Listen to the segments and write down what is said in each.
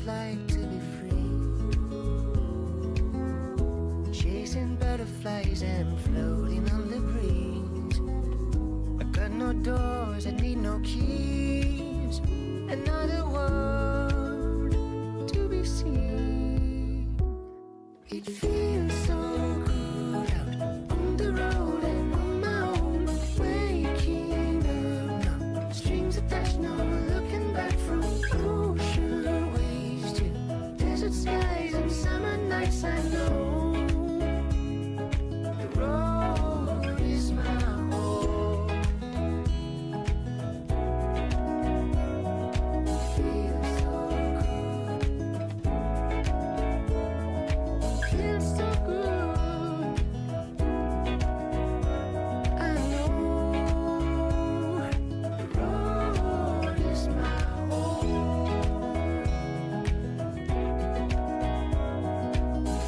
like to be free, chasing butterflies and floating on the breeze. I got no doors, I need no keys, another world to be seen. It feels so good out on the road and on my own, waking up now, strings attached, no looking back, from ocean waves to desert skies and summer nights. I know the road is my home. Feels so good, feels so good. I know the road is my home.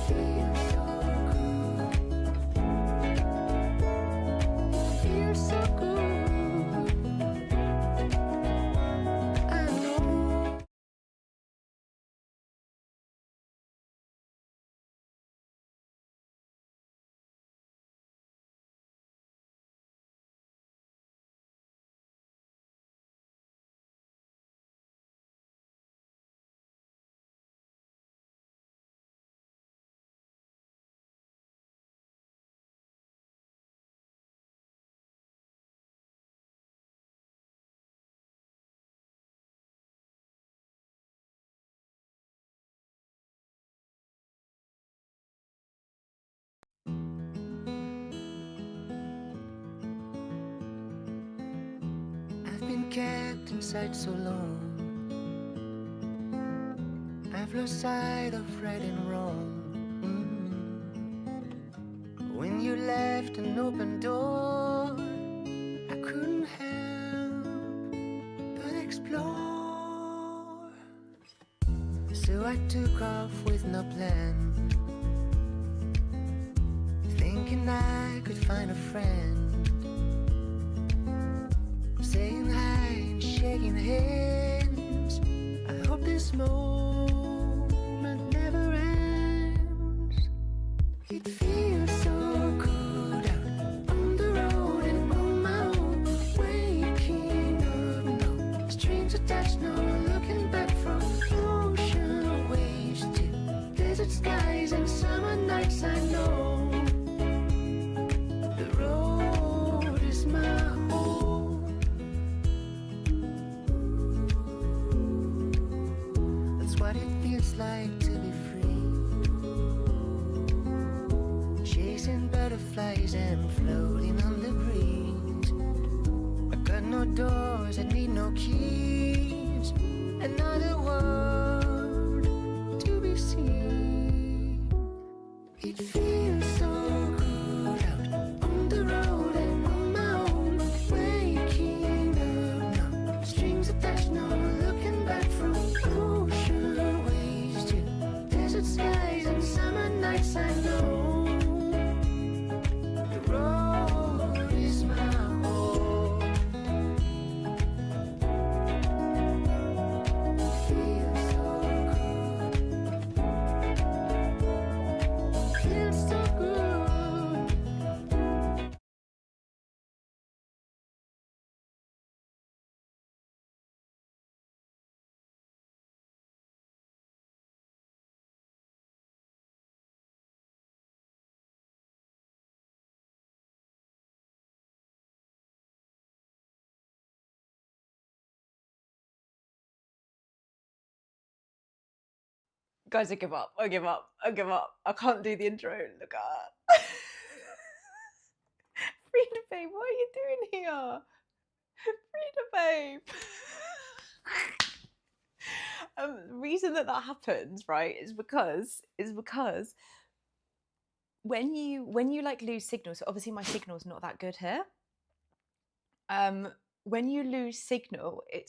Feels so good, feels so good. I know. I've been kept inside so long, I've lost sight of right and wrong. When you left an open door, I couldn't help but explore. So I took off with no plan, thinking I could find a friend, saying hi and shaking hands. I hope this moment never ends. It feels so good out on the road and on my own, waking up now, strings attached, no looking back, from ocean waves to desert skies and summer nights. I know the road is my home. That's what it feels like to be free, chasing butterflies and floating on the breeze. I got no doors, I need no keys, another world to be seen. It feels so good out on the road and on my own, waking up now, strings attached, no looking back, from ocean waves to desert skies and summer nights. I know the road is my home. Feels so good, feels so good. Guys, I give up. I give up. I give up. I can't do the intro. Look at Frida, babe, what are you doing here? Frida, babe. The reason that happens, right, is because when you like lose signal, so obviously my signal's not that good here. When you lose signal, it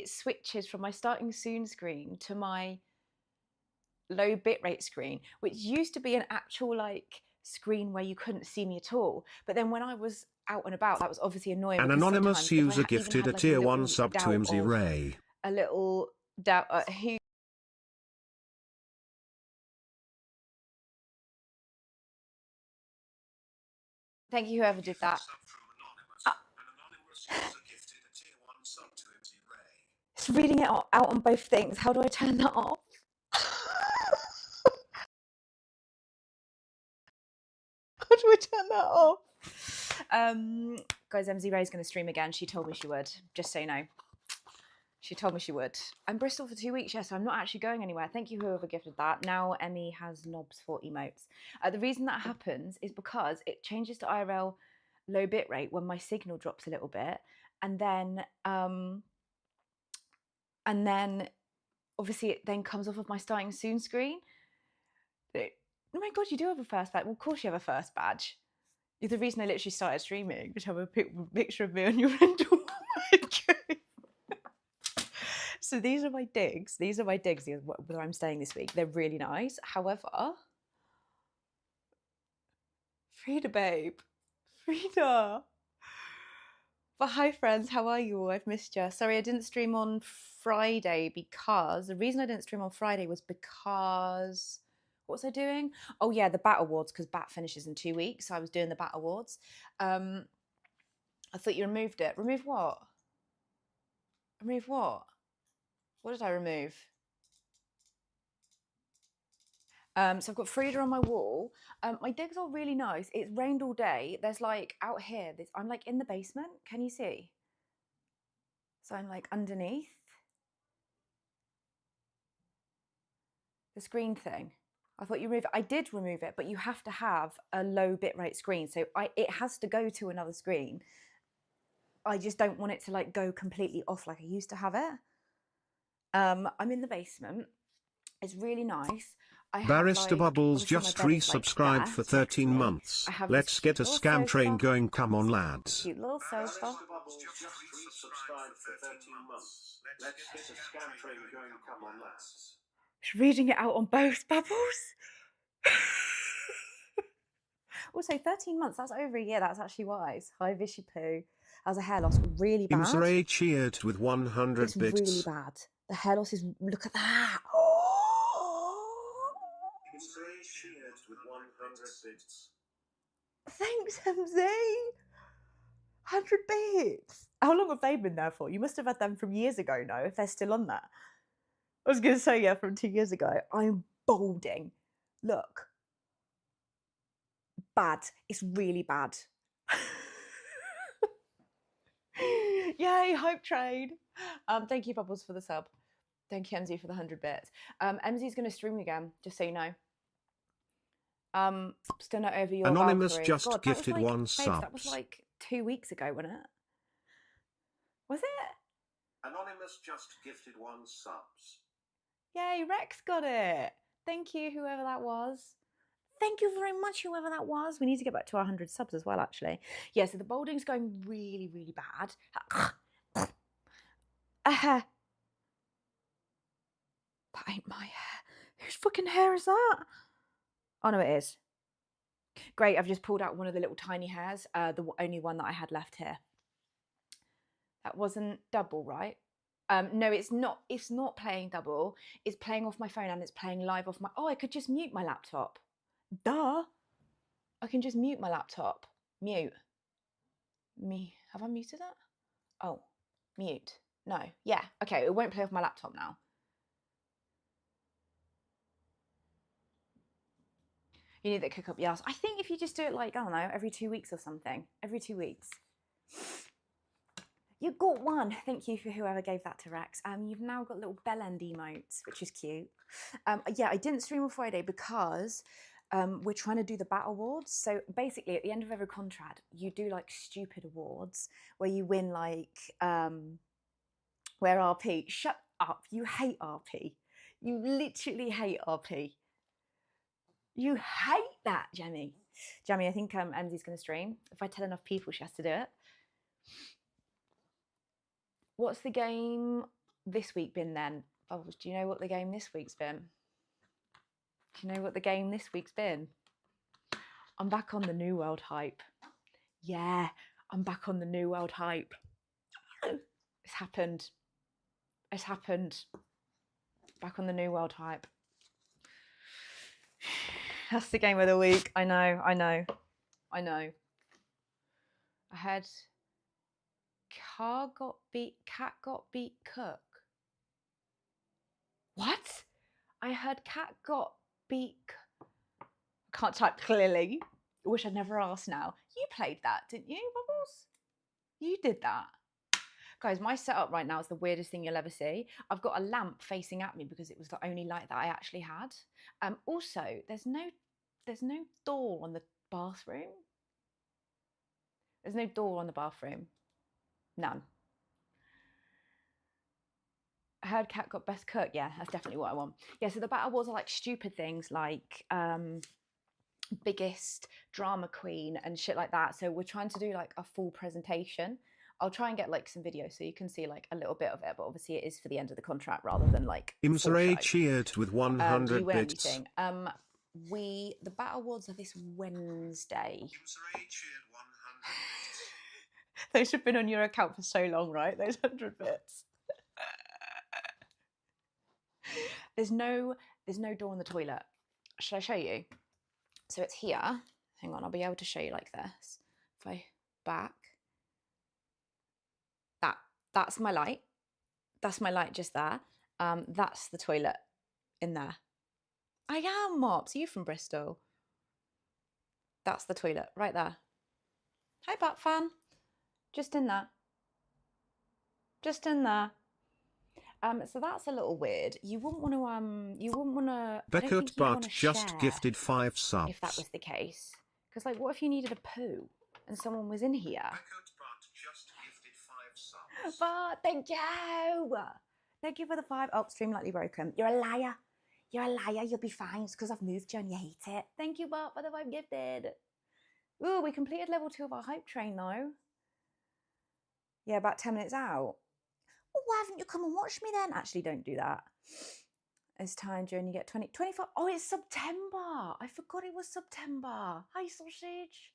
switches from my starting soon screen to my low bitrate screen, which used to be an actual like screen where you couldn't see me at all. But then when I was out and about, that was obviously annoying. An anonymous user gifted a tier 1 sub to Imsy Ray. A little doubt who Thank you, whoever did that. It's reading it out on both things. How do I turn that off? How do I turn that off? Guys, MZ Ray's going to stream again. She told me she would, just so you know. She told me she would. I'm Bristol for 2 weeks, yes, so I'm not actually going anywhere. Thank you, whoever gifted that. Now Emmy has knobs for emotes. The reason that happens is because it changes to IRL low bit rate when my signal drops a little bit, and then obviously it then comes off of my starting soon screen. Oh my god, you do have a first badge. Well, of course you have a first badge. You're the reason I literally started streaming, which have a picture of me on your rental. So these are my digs. These are my digs where I'm staying this week. They're really nice. However, Frida, babe. Frida. But hi, friends. How are you all? I've missed you. Sorry, I didn't stream on Friday because the reason I didn't stream on Friday was because... What was I doing? Oh, yeah, the BAT Awards, because BAT finishes in 2 weeks. So I was doing the BAT Awards. I thought you removed it. Remove what? Remove what? What did I remove? So I've got Frida on my wall. My digs are really nice. It's rained all day. There's like out here, I'm like in the basement. Can you see? So I'm like underneath the screen thing. I thought you removed it. I did remove it, but you have to have a low bitrate screen. So it has to go to another screen. I just don't want it to like go completely off like I used to have it. I'm in the basement. It's really nice. Barrister Bubbles just resubscribed for 13 months. Let's get a scam train going, come on lads. Cute little sofa. She's reading it out on both, Bubbles. Also, 13 months, that's over a year. That's actually wise. Hi, Vishy Poo. How's a hair loss? Really bad. Imsray cheered with 100 it's bits. Really bad. The hair loss is... Look at that. Imsray cheered with 100 bits. Thanks, MZ. 100 bits. How long have they been there for? You must have had them from years ago, no? If they're still on that. I was going to say, yeah, from 2 years ago. I'm balding. Look. Bad. It's really bad. Yay, Hope Trade. Thank you, Bubbles, for the sub. Thank you, MZ, for the 100 bits. MZ's going to stream again, just so you know. Still not over your Anonymous Valkyrie. just God, gifted like, 1 babes, sub. That was like 2 weeks ago, wasn't it? Was it? Anonymous just gifted 1 subs. Yay, Rex got it. Thank you, whoever that was. Thank you very much, whoever that was. We need to get back to our 100 subs as well, actually. Yeah, so the balding's going really, really bad. That ain't my hair. Whose fucking hair is that? Oh, no, it is. Great, I've just pulled out one of the little tiny hairs, the only one that I had left here. That wasn't double, right? No, it's not. It's not playing double. It's playing off my phone and it's playing live off my... Oh, I could just mute my laptop. Duh. I can just mute my laptop. Mute. Me. Have I muted it? Oh, mute. No. Yeah. Okay, it won't play off my laptop now. You need that kick up your ass. I think if you just do it like, I don't know, every 2 weeks or something. Every 2 weeks. You got one. Thank you for whoever gave that to Rex. You've now got little bell end emotes, which is cute. Yeah, I didn't stream on Friday because we're trying to do the BAT Awards. So basically, at the end of every contract, you do like stupid awards where you win like, where RP? Shut up. You hate RP. You literally hate RP. You hate that, Jamie. Jamie, I think Andy's going to stream. If I tell enough people, she has to do it. What's the game this week been then? Bubbles, do you know what the game this week's been? Do you know what the game this week's been? I'm back on the New World hype. Yeah, I'm back on the New World hype. It's happened. It's happened. Back on the New World hype. That's the game of the week. I know, I know, I know. I heard cat got beat cook. What? I heard cat got beat. Can't type clearly. I wish I'd never asked now. You played that, didn't you, Bubbles? You did that. Guys, my setup right now is the weirdest thing you'll ever see. I've got a lamp facing at me because it was the only light that I actually had. Also, there's no door on the bathroom. There's no door on the bathroom. None. I heard cat got best cook. Yeah, that's definitely what I want. Yeah, so the battle awards are like stupid things like biggest drama queen and shit like that. So we're trying to do like a full presentation. I'll try and get like some videos so you can see like a little bit of it, but obviously it is for the end of the contract rather than like Imsere cheered with 100 do you win bits. Anything? The battle awards are this Wednesday. Imsere cheered 100 bits. Those have been on your account for so long, right? Those 100 bits. There's no door in the toilet. Should I show you? So it's here. Hang on, I'll be able to show you like this. If I back. That's my light. That's my light just there. That's the toilet in there. I am, Mops. Are you from Bristol? That's the toilet right there. Hi, Bat fan. Just in there. Just in there. So that's a little weird. You wouldn't want to. Beckett Butt just gifted 5 subs. If that was the case, because like, what if you needed a poo and someone was in here? Beckett Butt just gifted 5 subs. But thank you. Thank you for the 5. Oh, stream lightly broken. You're a liar. You're a liar. You'll be fine. It's because I've moved you and you hate it. Thank you, Bart, for the 5 gifted. Ooh, we completed level 2 of our hype train though. Yeah, about 10 minutes out. Well, why haven't you come and watched me then? Actually, don't do that. As time during you get 25. Oh, it's September. I forgot it was September. Hi, sausage.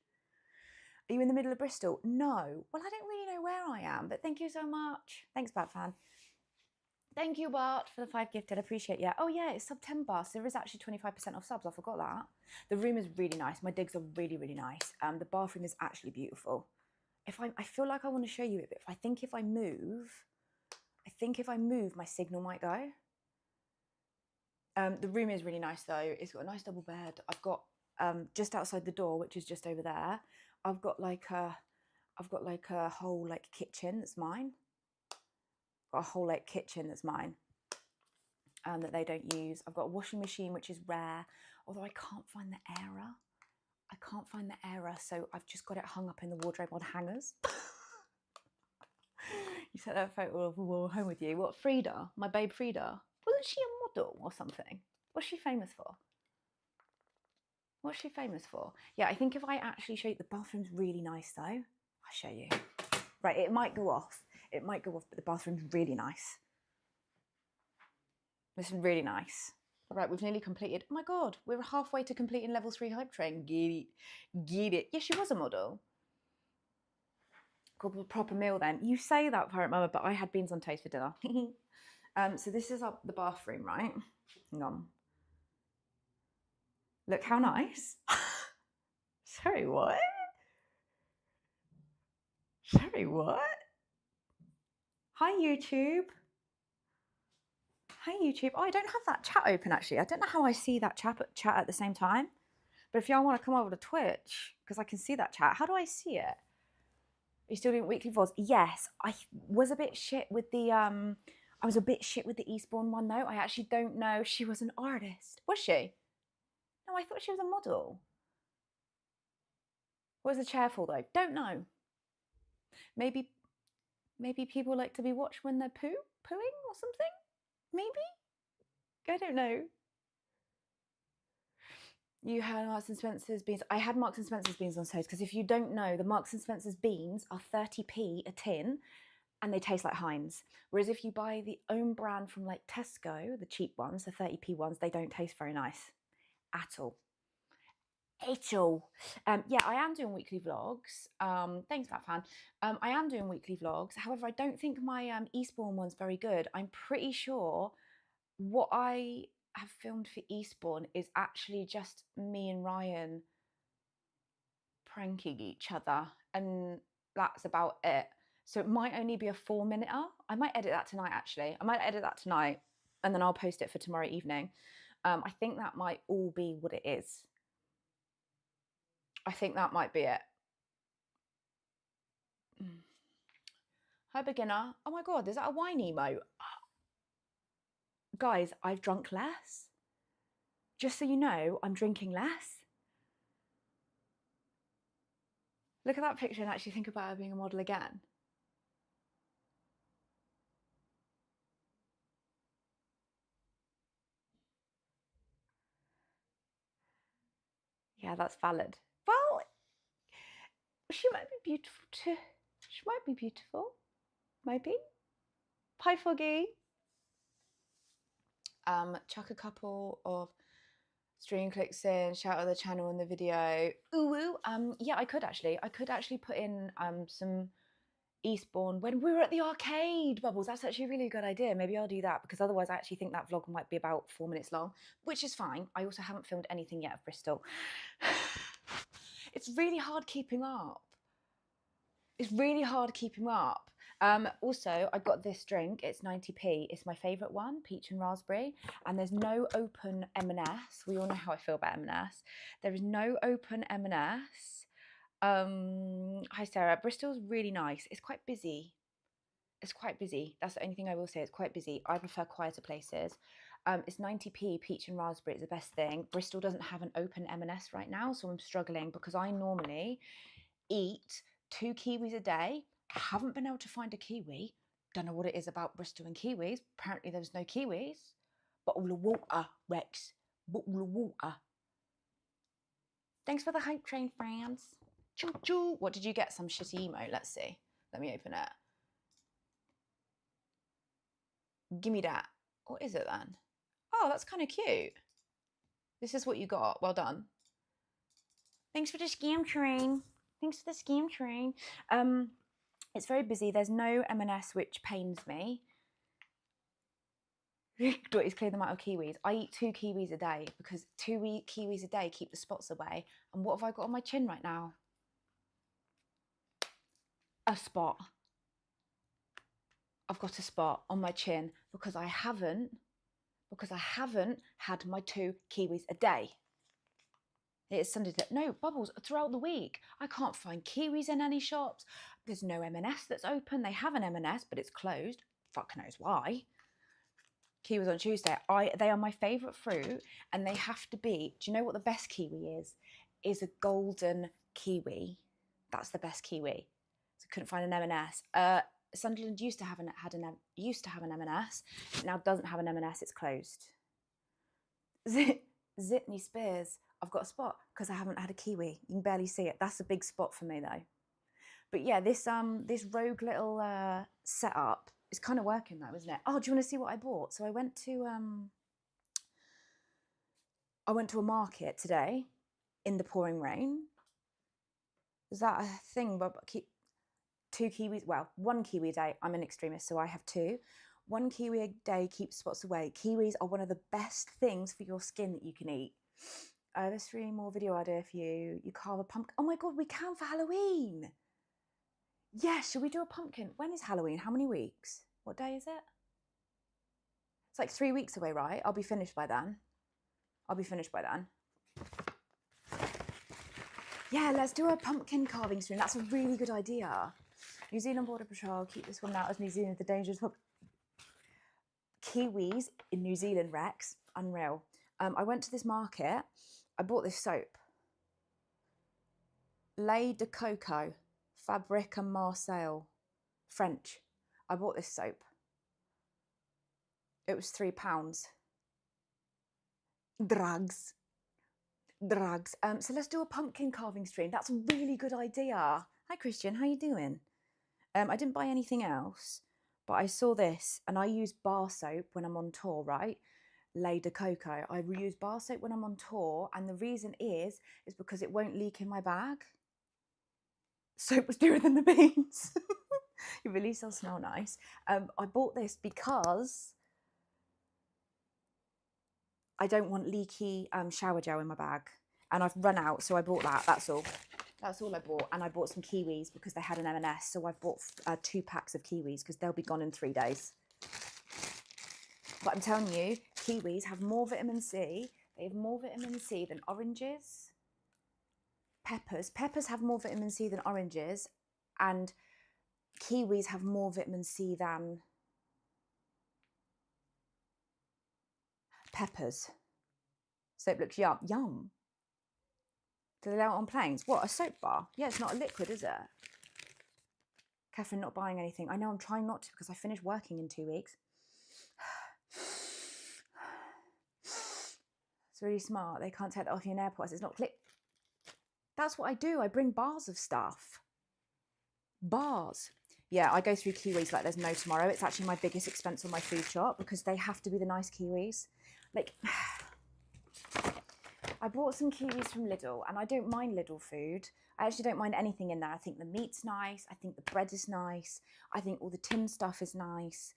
Are you in the middle of Bristol? No. Well, I don't really know where I am, but thank you so much. Thanks, Batfan. Thank you, Bart, for the 5 gifted. I appreciate it. Oh, yeah, it's September, so there is actually 25% off subs. I forgot that. The room is really nice. My digs are really, really nice. The bathroom is actually beautiful. I feel like I want to show you it, but I think if I move, my signal might go. The room is really nice though. It's got a nice double bed. I've got just outside the door, which is just over there, I've got like a whole like kitchen that's mine. Got a whole like kitchen that's mine. That they don't use. I've got a washing machine, which is rare, although I can't find the error. So I've just got it hung up in the wardrobe on hangers. You sent that photo of a wall home with you. What, Frida? My babe Frida? Wasn't she a model or something? What's she famous for? What's she famous for? Yeah, I think if I actually show you, the bathroom's really nice though. I'll show you. Right, it might go off. It might go off, but the bathroom's really nice. This is really nice. All right, we've nearly completed. Oh my God, we're halfway to completing level 3 hype train. Get it. Get it. Yeah, she was a model. Got a proper meal then. You say that, Pirate Mama, but I had beans on toast for dinner. So this is the bathroom, right? Hang on. Look how nice. Sorry, what? Sorry, what? Hi, YouTube. Hi, YouTube. Oh, I don't have that chat open, actually. I don't know how I see that chat at the same time. But if y'all want to come over to Twitch, because I can see that chat, how do I see it? Are you still doing weekly vlogs? Yes, I was a bit shit with the Eastbourne one though. I actually don't know. She was an artist. Was she? No, I thought she was a model. What was the chair for though? Don't know. Maybe people like to be watched when they're pooing or something? Maybe? I don't know. You had Marks and Spencer's beans. I had Marks and Spencer's beans on toast because if you don't know, the Marks and Spencer's beans are 30p a tin and they taste like Heinz. Whereas if you buy the own brand from like Tesco, the cheap ones, the 30p ones, they don't taste very nice at all. Yeah, I am doing weekly vlogs. Thanks, Fat Fan. I am doing weekly vlogs. However, I don't think my Eastbourne one's very good. I'm pretty sure what I have filmed for Eastbourne is actually just me and Ryan pranking each other. And that's about it. So it might only be a 4-minute. I might edit that tonight, actually. I might edit that tonight and then I'll post it for tomorrow evening. I think that might all be what it is. I think that might be it. Hi, beginner. Oh my God, is that a wine emote? Guys, I've drunk less. Just so you know, I'm drinking less. Look at that picture and actually think about her being a model again. Yeah, that's valid. Well, she might be beautiful too. She might be beautiful. Maybe. Hi, Foggy. Chuck a couple of stream clicks in, shout out the channel and the video. Ooh, yeah, I could actually put in some Eastbourne when we were at the arcade, Bubbles. That's actually a really good idea. Maybe I'll do that, because otherwise I actually think that vlog might be about 4 minutes long, which is fine. I also haven't filmed anything yet of Bristol. It's really hard keeping up. It's really hard keeping up. Also, I got this drink. It's 90p. It's my favourite one, peach and raspberry. And there's no open M&S. We all know how I feel about M&S. There is no open M&S. Hi, Sarah. Bristol's really nice. It's quite busy. It's quite busy. That's the only thing I will say. It's quite busy. I prefer quieter places. It's 90p, peach and raspberry. It's the best thing. Bristol doesn't have an open M&S right now, so I'm struggling because I normally eat 2 kiwis a day. I haven't been able to find a kiwi. Don't know what it is about Bristol and kiwis. Apparently there's no kiwis. Bottle of water, Rex. Bottle of water. Thanks for the hype train, friends. Choo choo. What did you get? Some shitty emo. Let's see. Let me open it. Give me that. What is it then? Oh, that's kind of cute. This is what you got. Well done. Thanks for the scam train. Thanks for the scam train. It's very busy. There's no M&S, which pains me. Daughter's clear them out of kiwis. I eat 2 kiwis a day because 2 kiwis a day keep the spots away. And what have I got on my chin right now? A spot. I've got a spot on my chin because I haven't had my 2 kiwis a day. It's Sunday. No, Bubbles, throughout the week, I can't find kiwis in any shops. There's no M&S that's open. They have an M&S, but it's closed. Fuck knows why. Kiwis on Tuesday. They are my favourite fruit, and they have to be. Do you know what the best kiwi is? Is a golden kiwi. That's the best kiwi. So I couldn't find an M&S. Sunderland used to have an M&S. It now doesn't have an M&S. It's closed. Zitney Spears. I've got a spot because I haven't had a kiwi. You can barely see it. That's a big spot for me though. But yeah, this rogue little setup is kind of working though, isn't it? Oh, do you want to see what I bought? So I went to a market today in the pouring rain. Is that a thing? But 2 kiwis. Well, 1 kiwi a day. I'm an extremist, so I have 2. 1 kiwi a day keeps spots away. Kiwis are one of the best things for your skin that you can eat. There's 3 more video idea for you. You carve a pumpkin. Oh my God, we can for Halloween. Yeah, should we do a pumpkin? When is Halloween? How many weeks? What day is it? It's like 3 weeks away, right? I'll be finished by then. Yeah, let's do a pumpkin carving stream. That's a really good idea. New Zealand Border Patrol, keep this one out as New Zealand, the dangerous kiwis in New Zealand, Rex. Unreal. I went to this market. I bought this soap. Lait de Coco, Fabrique and Marseille, French. I bought this soap. It was £3. Drugs. So let's do a pumpkin carving stream. That's a really good idea. Hi Christian, how you doing? I didn't buy anything else, but I saw this, and I use bar soap when I'm on tour, right? Lait de Coco. I use bar soap when I'm on tour, and the reason is because it won't leak in my bag. Soap was dearer than the beans. It really does smell nice. I bought this because I don't want leaky shower gel in my bag, and I've run out, so I bought that. That's all. That's all I bought. And I bought some kiwis because they had an M&S. So I've bought 2 packs of kiwis because they'll be gone in 3 days. But I'm telling you, kiwis have more vitamin C. They have more vitamin C than oranges. Peppers have more vitamin C than oranges. And kiwis have more vitamin C than peppers. So it looks yum. Yum. Do they allow it on planes? What, a soap bar? Yeah, it's not a liquid, is it? Catherine, not buying anything. I know, I'm trying not to because I finish working in 2 weeks. It's really smart. They can't take that off you in airports. It's not click. That's what I do. I bring bars of stuff. Bars. Yeah, I go through kiwis like there's no tomorrow. It's actually my biggest expense on my food shop because they have to be the nice kiwis. Like... I bought some kiwis from Lidl and I don't mind Lidl food. I actually don't mind anything in there. I think the meat's nice. I think the bread is nice. I think all the tin stuff is nice.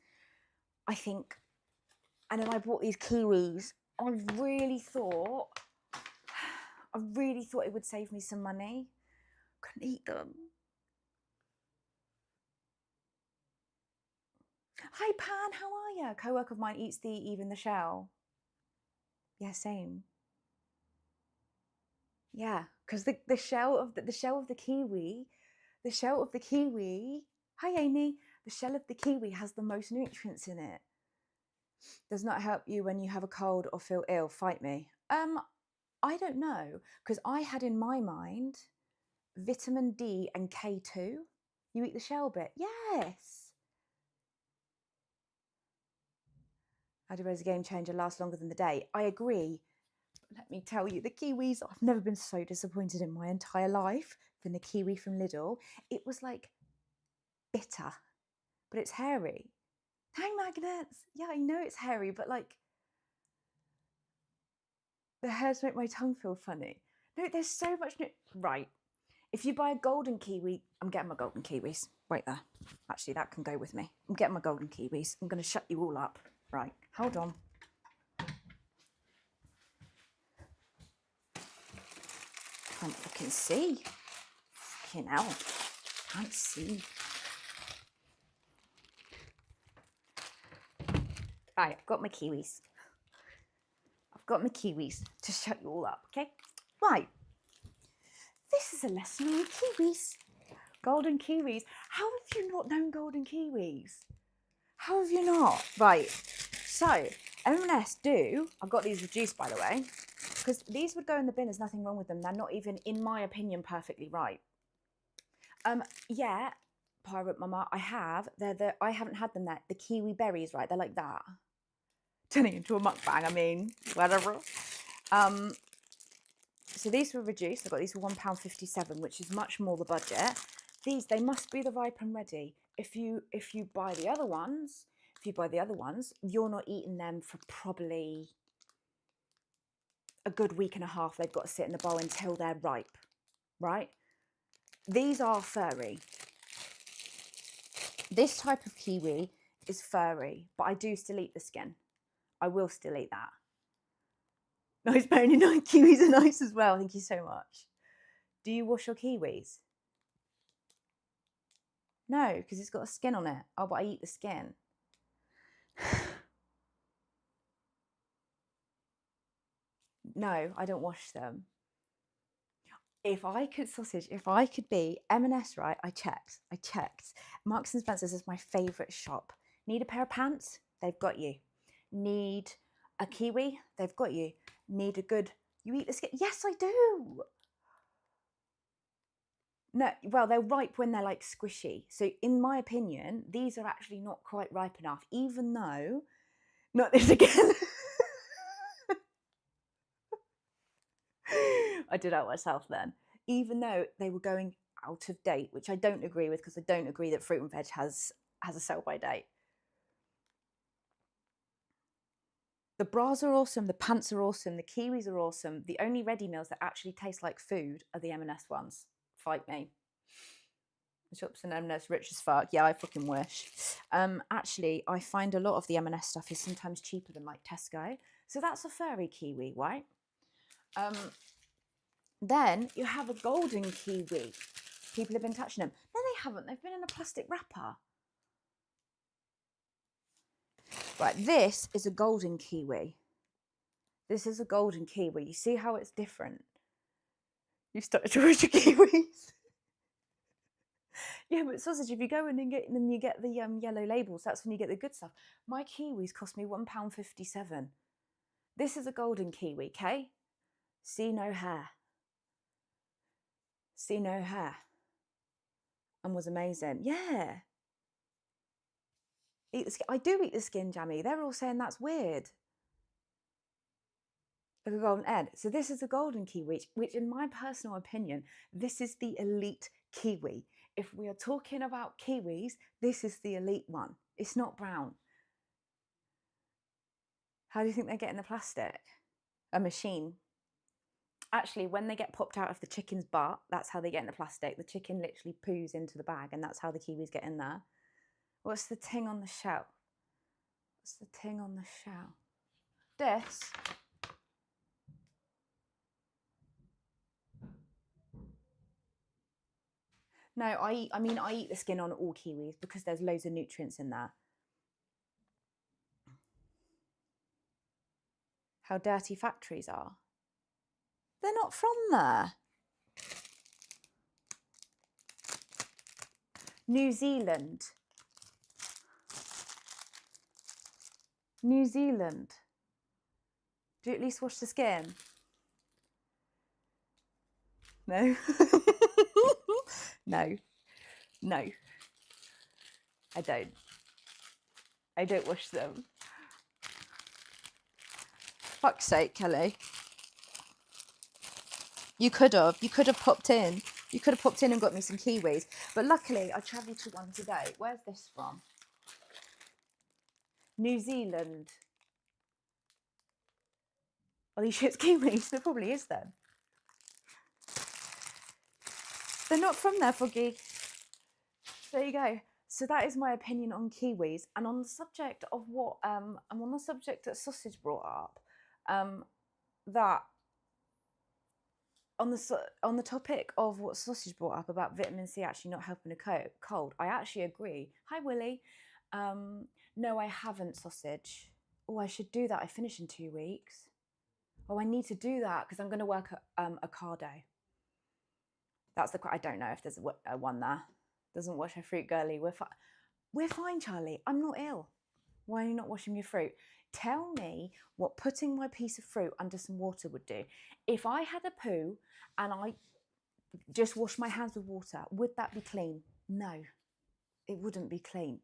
And then I bought these kiwis. I really thought it would save me some money. Couldn't eat them. Hi Pan, how are you? A co-worker of mine eats even the shell. Yeah, same. Yeah, because the shell of the kiwi, hi Amy, the shell of the kiwi has the most nutrients in it. Does not help you when you have a cold or feel ill. Fight me. I don't know, because I had in my mind vitamin D and K2. You eat the shell bit. Yes. Adderall's a game changer, lasts longer than the day. I agree. Let me tell you, the kiwis, I've never been so disappointed in my entire life than the kiwi from Lidl. It was like bitter, but it's hairy. Hang magnets. Yeah, I know it's hairy, but like the hairs make my tongue feel funny. No, there's so much. Right. If you buy a golden kiwi, I'm getting my golden kiwis. Right there. Actually, that can go with me. I'm getting my golden kiwis. I'm going to shut you all up. Right. Hold on. Can't fucking see. Fucking hell. Can't see. Right, I've got my kiwis. To shut you all up, okay? Right. This is a lesson on kiwis. Golden kiwis. How have you not known golden kiwis? How have you not? Right. So, M&S do. I've got these reduced, by the way. Because these would go in the bin, there's nothing wrong with them. They're not even, in my opinion, perfectly right. Yeah, Pirate Mama, I have. I haven't had them there. The kiwi berries, right? They're like that. Turning into a mukbang, I mean, whatever. So these were reduced. I got these for £1.57, which is much more the budget. These, they must be the ripe and ready. If you buy the other ones, you're not eating them for probably a good week and a half. They've got to sit in the bowl until they're ripe, right? These are furry. This type of kiwi is furry, but I do still eat the skin. I will still eat that. Nice pony night. Kiwis are nice as well. Thank you so much. Do you wash your kiwis? No, because it's got a skin on it. Oh, but I eat the skin. No, I don't wash them. If I could be M&S, right? I checked. Marks and Spencer's is my favourite shop. Need a pair of pants? They've got you. Need a kiwi? They've got you. Need a good... You eat the skin? Yes, I do. No, well, they're ripe when they're like squishy. So in my opinion, these are actually not quite ripe enough, even though... Not this again. I did out myself then. Even though they were going out of date, which I don't agree with, because I don't agree that fruit and veg has a sell-by date. The bras are awesome, the pants are awesome, the kiwis are awesome. The only ready meals that actually taste like food are the M&S ones. Fight me. The shops and M&S rich as fuck. Yeah, I fucking wish. Actually, I find a lot of the M&S stuff is sometimes cheaper than like Tesco. So that's a furry kiwi, right? Then you have a golden kiwi. People have been touching them. No, they haven't. They've been in a plastic wrapper. Right, this is a golden kiwi. This is a golden kiwi. You see how it's different? You started to watch your kiwis. Yeah, but sausage, if you go in and you get the yellow labels, that's when you get the good stuff. My kiwis cost me £1.57. This is a golden kiwi, okay? See no hair. See no hair. And was amazing. Yeah. I do eat the skin, Jammy. They're all saying that's weird. Like a golden egg. So this is a golden kiwi, which in my personal opinion, this is the elite kiwi. If we are talking about kiwis, this is the elite one. It's not brown. How do you think they get in the plastic? A machine. Actually, when they get popped out of the chicken's butt, that's how they get in the plastic. The chicken literally poos into the bag, and that's how the kiwis get in there. What's the ting on the shell? What's the ting on the shell? This. No, I eat the skin on all kiwis because there's loads of nutrients in there. How dirty factories are. They're not from there. New Zealand. New Zealand. Do you at least wash the skin? No. No. No. I don't. I don't wash them. Fuck's sake, Kelly. You could have popped in. You could have popped in and got me some kiwis. But luckily, I travelled to one today. Where's this from? New Zealand. Are these shit's kiwis? There probably is then. They're not from there, Foggy. There you go. So that is my opinion on kiwis. And on the subject of what, I'm on the subject that Sausage brought up, that on the topic of what Sausage brought up about vitamin C actually not helping a cold, I actually agree. Hi, Willie. No, I haven't, Sausage. Oh, I should do that. I finish in 2 weeks. Oh, I need to do that because I'm going to work at Ocado. That's I don't know if there's a one there. Doesn't wash her fruit, girly. We're fine, Charlie. I'm not ill. Why are you not washing your fruit? Tell me what putting my piece of fruit under some water would do. If I had a poo and I just washed my hands with water, would that be clean? No, it wouldn't be clean.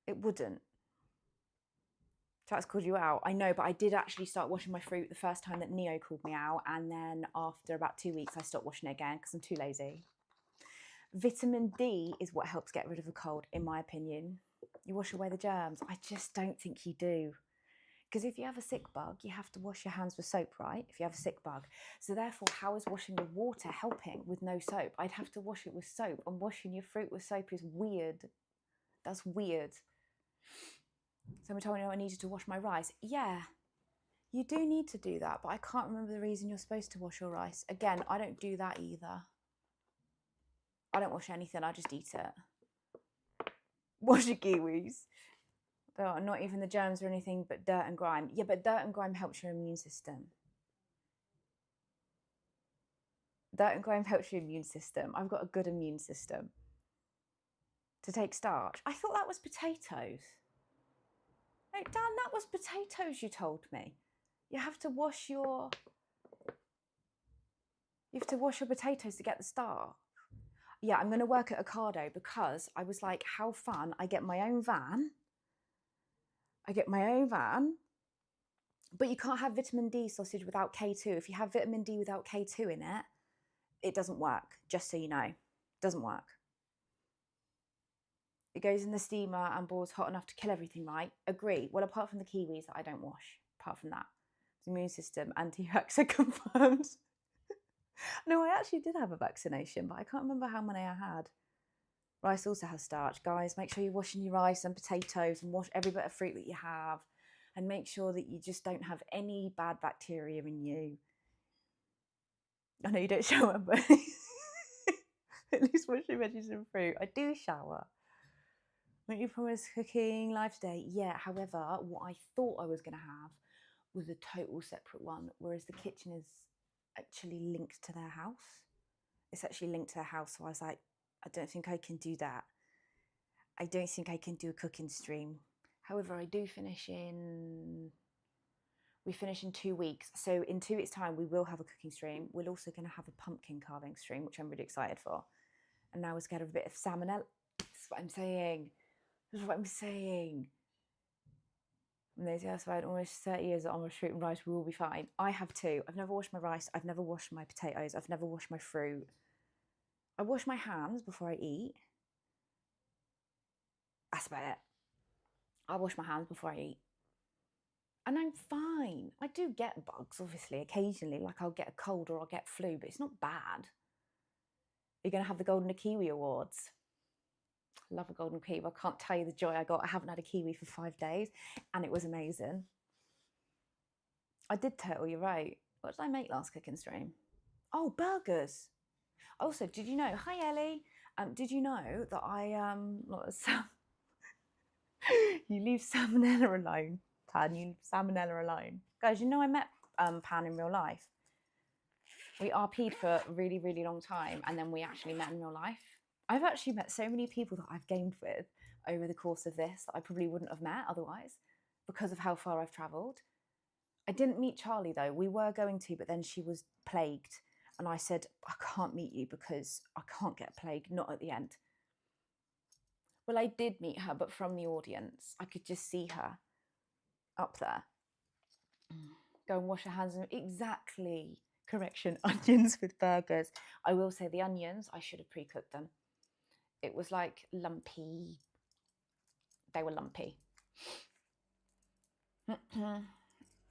It wouldn't. Chat's called you out. I know, but I did actually start washing my fruit the first time that Neo called me out. And then after about 2 weeks, I stopped washing it again because I'm too lazy. Vitamin D is what helps get rid of a cold, in my opinion. You wash away the germs. I just don't think you do. Because if you have a sick bug, you have to wash your hands with soap, right? If you have a sick bug. So therefore, how is washing with water helping with no soap? I'd have to wash it with soap. And washing your fruit with soap is weird. That's weird. Someone told me I needed to wash my rice. Yeah, you do need to do that, but I can't remember the reason you're supposed to wash your rice. Again, I don't do that either. I don't wash anything, I just eat it. Wash your kiwis. Oh, not even the germs or anything, but dirt and grime. Yeah, but dirt and grime helps your immune system. Dirt and grime helps your immune system. I've got a good immune system. To take starch. I thought that was potatoes. No, Dan, that was potatoes you told me. You have to wash your potatoes to get the starch. Yeah, I'm going to work at Ocado because I was like, how fun. I get my own van. But you can't have vitamin D, Sausage, without K2. If you have vitamin D without K2 in it, it doesn't work, just so you know. It doesn't work. It goes in the steamer and boils hot enough to kill everything, right? Agree. Well, apart from the kiwis that I don't wash. Apart from that. The immune system, anti-vaxxer confirmed. No, I actually did have a vaccination, but I can't remember how many I had. Rice also has starch. Guys, make sure you're washing your rice and potatoes and wash every bit of fruit that you have. And make sure that you just don't have any bad bacteria in you. I know you don't shower, but at least wash your veggies and fruit. I do shower. Won't you promise cooking live today? Yeah, however, what I thought I was going to have was a total separate one, whereas the kitchen is actually linked to their house. It's actually linked to their house, so I was like, I don't think I can do that. I don't think I can do a cooking stream. However, we finish in 2 weeks. So in 2 weeks' time, we will have a cooking stream. We're also going to have a pumpkin carving stream, which I'm really excited for. And now we're scared of a bit of salmonella. That's what I'm saying. That's what I'm saying. And they say, that's why almost 30 years on my fruit and rice, we will be fine. I have too. I've never washed my rice. I've never washed my potatoes. I've never washed my fruit. I wash my hands before I eat. That's about it. I wash my hands before I eat. And I'm fine. I do get bugs, obviously, occasionally. Like I'll get a cold or I'll get flu, but it's not bad. You're going to have the Golden Kiwi Awards. Love a golden kiwi. I can't tell you the joy I got. I haven't had a kiwi for 5 days and it was amazing. I did turtle, you're right. What did I make last cooking stream? Oh, burgers. Also, did you know, hi Ellie, did you know that you leave salmonella alone, Pan, you leave salmonella alone. Guys, you know I met Pan in real life. We RP'd for a really, really long time and then we actually met in real life. I've actually met so many people that I've gamed with over the course of this that I probably wouldn't have met otherwise because of how far I've travelled. I didn't meet Charlie though. We were going to, but then she was plagued. And I said, I can't meet you because I can't get plagued, not at the end. Well, I did meet her, but from the audience. I could just see her up there. Go and wash your hands. Exactly. Correction, onions with burgers. I will say the onions, I should have pre-cooked them. It was like lumpy. They were lumpy.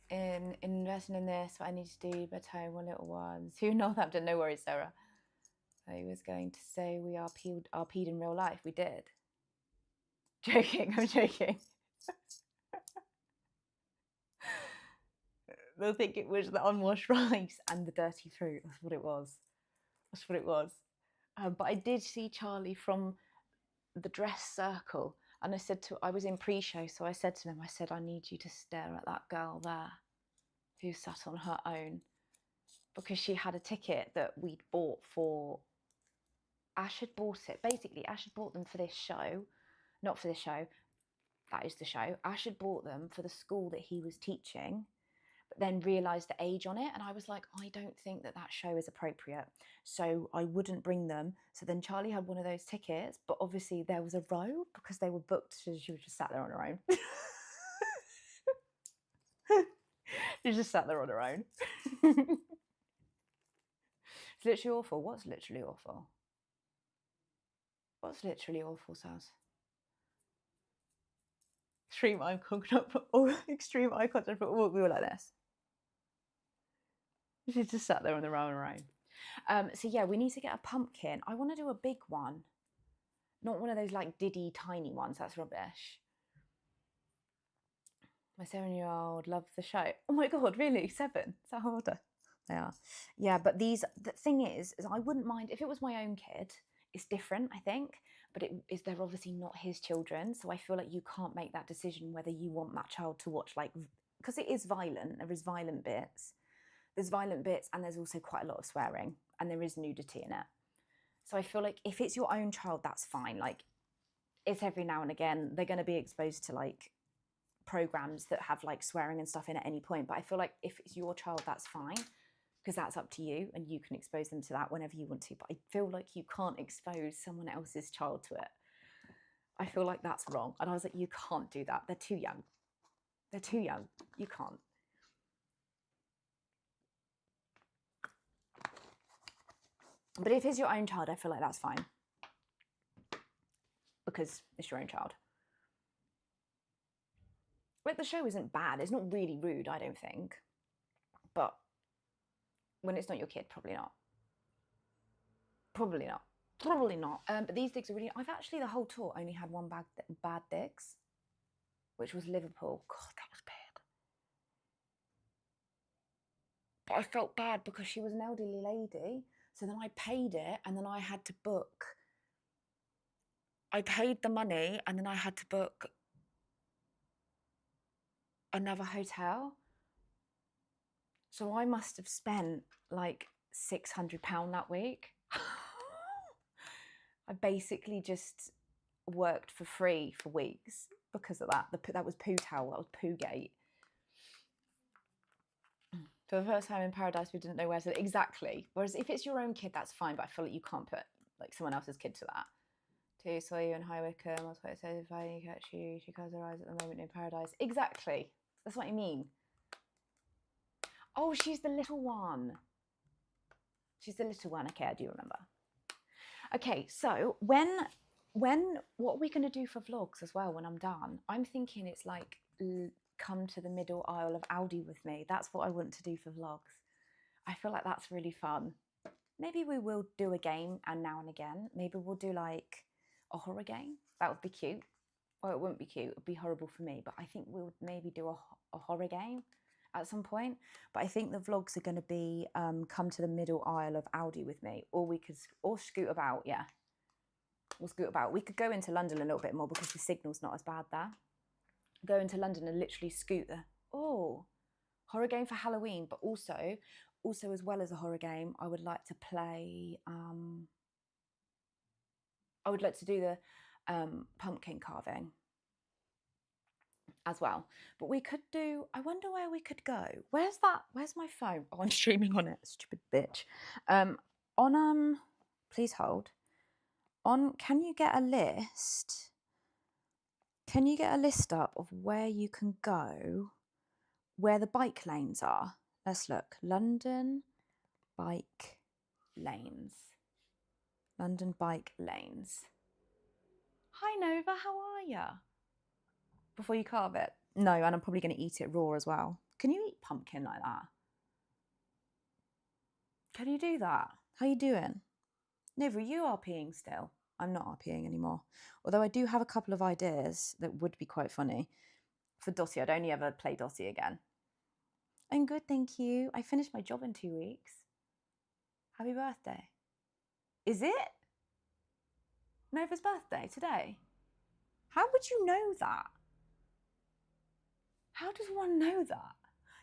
In investing in this, what I need to do, but I want little ones. Who Northampton? No worries, Sarah. I was going to say we RP'd in real life. We did. Joking, I'm joking. They'll think it was the unwashed rice and the dirty fruit. That's what it was. That's what it was. But I did see Charlie from the dress circle. And I was in pre-show, so I said to them, I need you to stare at that girl there who sat on her own. Because she had a ticket that we'd bought for, Ash had bought it. Basically, Ash had bought them for this show. Not for this show, that is the show. Ash had bought them for the school that he was teaching, but then realised the age on it. And I was like, I don't think that show is appropriate. So I wouldn't bring them. So then Charlie had one of those tickets, but obviously there was a row because they were booked. So she was just sat there on her own. She just sat there on her own. It's literally awful. What's literally awful? What's literally awful, Saz? Extreme eye contact for all. Extreme eye contact for all. We were like this. She just sat there on her own. So yeah, we need to get a pumpkin. I want to do a big one, not one of those like diddy tiny ones. That's rubbish. My 7-year-old loves the show. Oh my god, really? 7? Is that how old they are? Yeah, but the thing is I wouldn't mind if it was my own kid. It's different, I think, but they're obviously not his children, so I feel like you can't make that decision whether you want that child to watch, like, because it is violent. There is violent bits. There's violent bits, and there's also quite a lot of swearing, and there is nudity in it. So I feel like if it's your own child, that's fine. Like, it's every now and again they're going to be exposed to like programs that have like swearing and stuff in at any point. But I feel like if it's your child, that's fine, because that's up to you and you can expose them to that whenever you want to. But I feel like you can't expose someone else's child to it. I feel like that's wrong. And I was like, you can't do that. They're too young. They're too young. You can't. But if it's your own child, I feel like that's fine, because it's your own child. Like, the show isn't bad. It's not really rude, I don't think. But when it's not your kid, probably not. Probably not. Probably not. But these digs are really... I've actually, the whole tour, only had one bad digs, which was Liverpool. God, that was But I felt bad because she was an elderly lady. So then I paid it, and then I had to book. I paid the money, and then I had to book another hotel. So I must have spent like £600 that week. I basically just worked for free for weeks because of that. That was poo towel, that was poo gate. For the first time in paradise, we didn't know where to. Exactly. Whereas if it's your own kid, that's fine, but I feel like you can't put like someone else's kid to that. To saw you in High Wycombe, I was quite excited to finally catch you. She closed her eyes at the moment in paradise. Exactly. That's what I mean. Oh, she's the little one. She's the little one. Okay, I do remember. Okay, so what are we going to do for vlogs as well when I'm done? I'm thinking it's like come to the middle aisle of Aldi with me. That's what I want to do for vlogs. I feel like that's really fun. Maybe we will do a game and now and again. Maybe we'll do like a horror game. That would be cute. Well, it wouldn't be cute. It would be horrible for me. But I think we would maybe do a horror game at some point. But I think the vlogs are going to be come to the middle aisle of Aldi with me. Or scoot about, yeah. We'll scoot about. We could go into London a little bit more because the signal's not as bad there. Go into London and literally scoot there. Oh, horror game for Halloween. But also as well as a horror game, I would like to play... I would like to do the pumpkin carving as well. But we could do, I wonder where we could go. Where's my phone? Oh, I'm streaming on it, stupid bitch. Please hold. Can you get a list? Can you get a list up of where you can go, where the bike lanes are? Let's look. London bike lanes. London bike lanes. Hi Nova, how are ya? Before you carve it. No, and I'm probably going to eat it raw as well. Can you eat pumpkin like that? Can you do that? How you doing? Nova, you RPing still? I'm not RPing anymore. Although I do have a couple of ideas that would be quite funny. For Dottie, I'd only ever play Dottie again. I'm good, thank you. I finished my job in 2 weeks. Happy birthday. Is it? Nova's birthday today? How would you know that? How does one know that?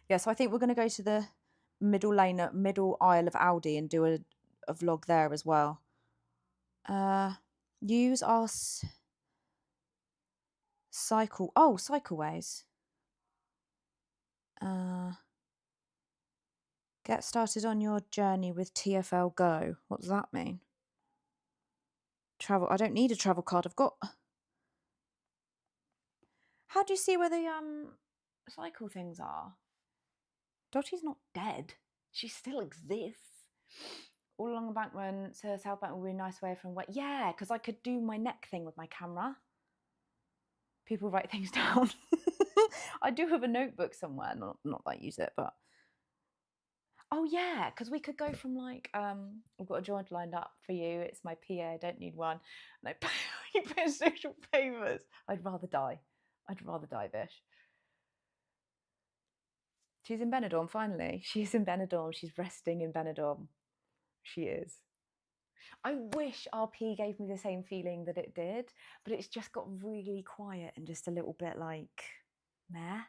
Yeah, so I think we're going to go to the middle aisle of Aldi and do a vlog there as well. Use our cycleways. Get started on your journey with TfL Go. What does that mean? Travel. I don't need a travel card. I've got... How do you see where the cycle things are? Dottie's not dead. She still exists. All along the Bankman to South Bank would be a nice way from where... Yeah, because I could do my neck thing with my camera. People write things down. I do have a notebook somewhere. Not that I use it, but... Oh, yeah, because we could go from like... I've got a joint lined up for you. It's my PA. I don't need one. And you put in social favours. I'd rather die. I'd rather die, Vish. She's in Benidorm, finally. She's in Benidorm. She's resting in Benidorm. She is. I wish RP gave me the same feeling that it did, but it's just got really quiet and just a little bit like meh.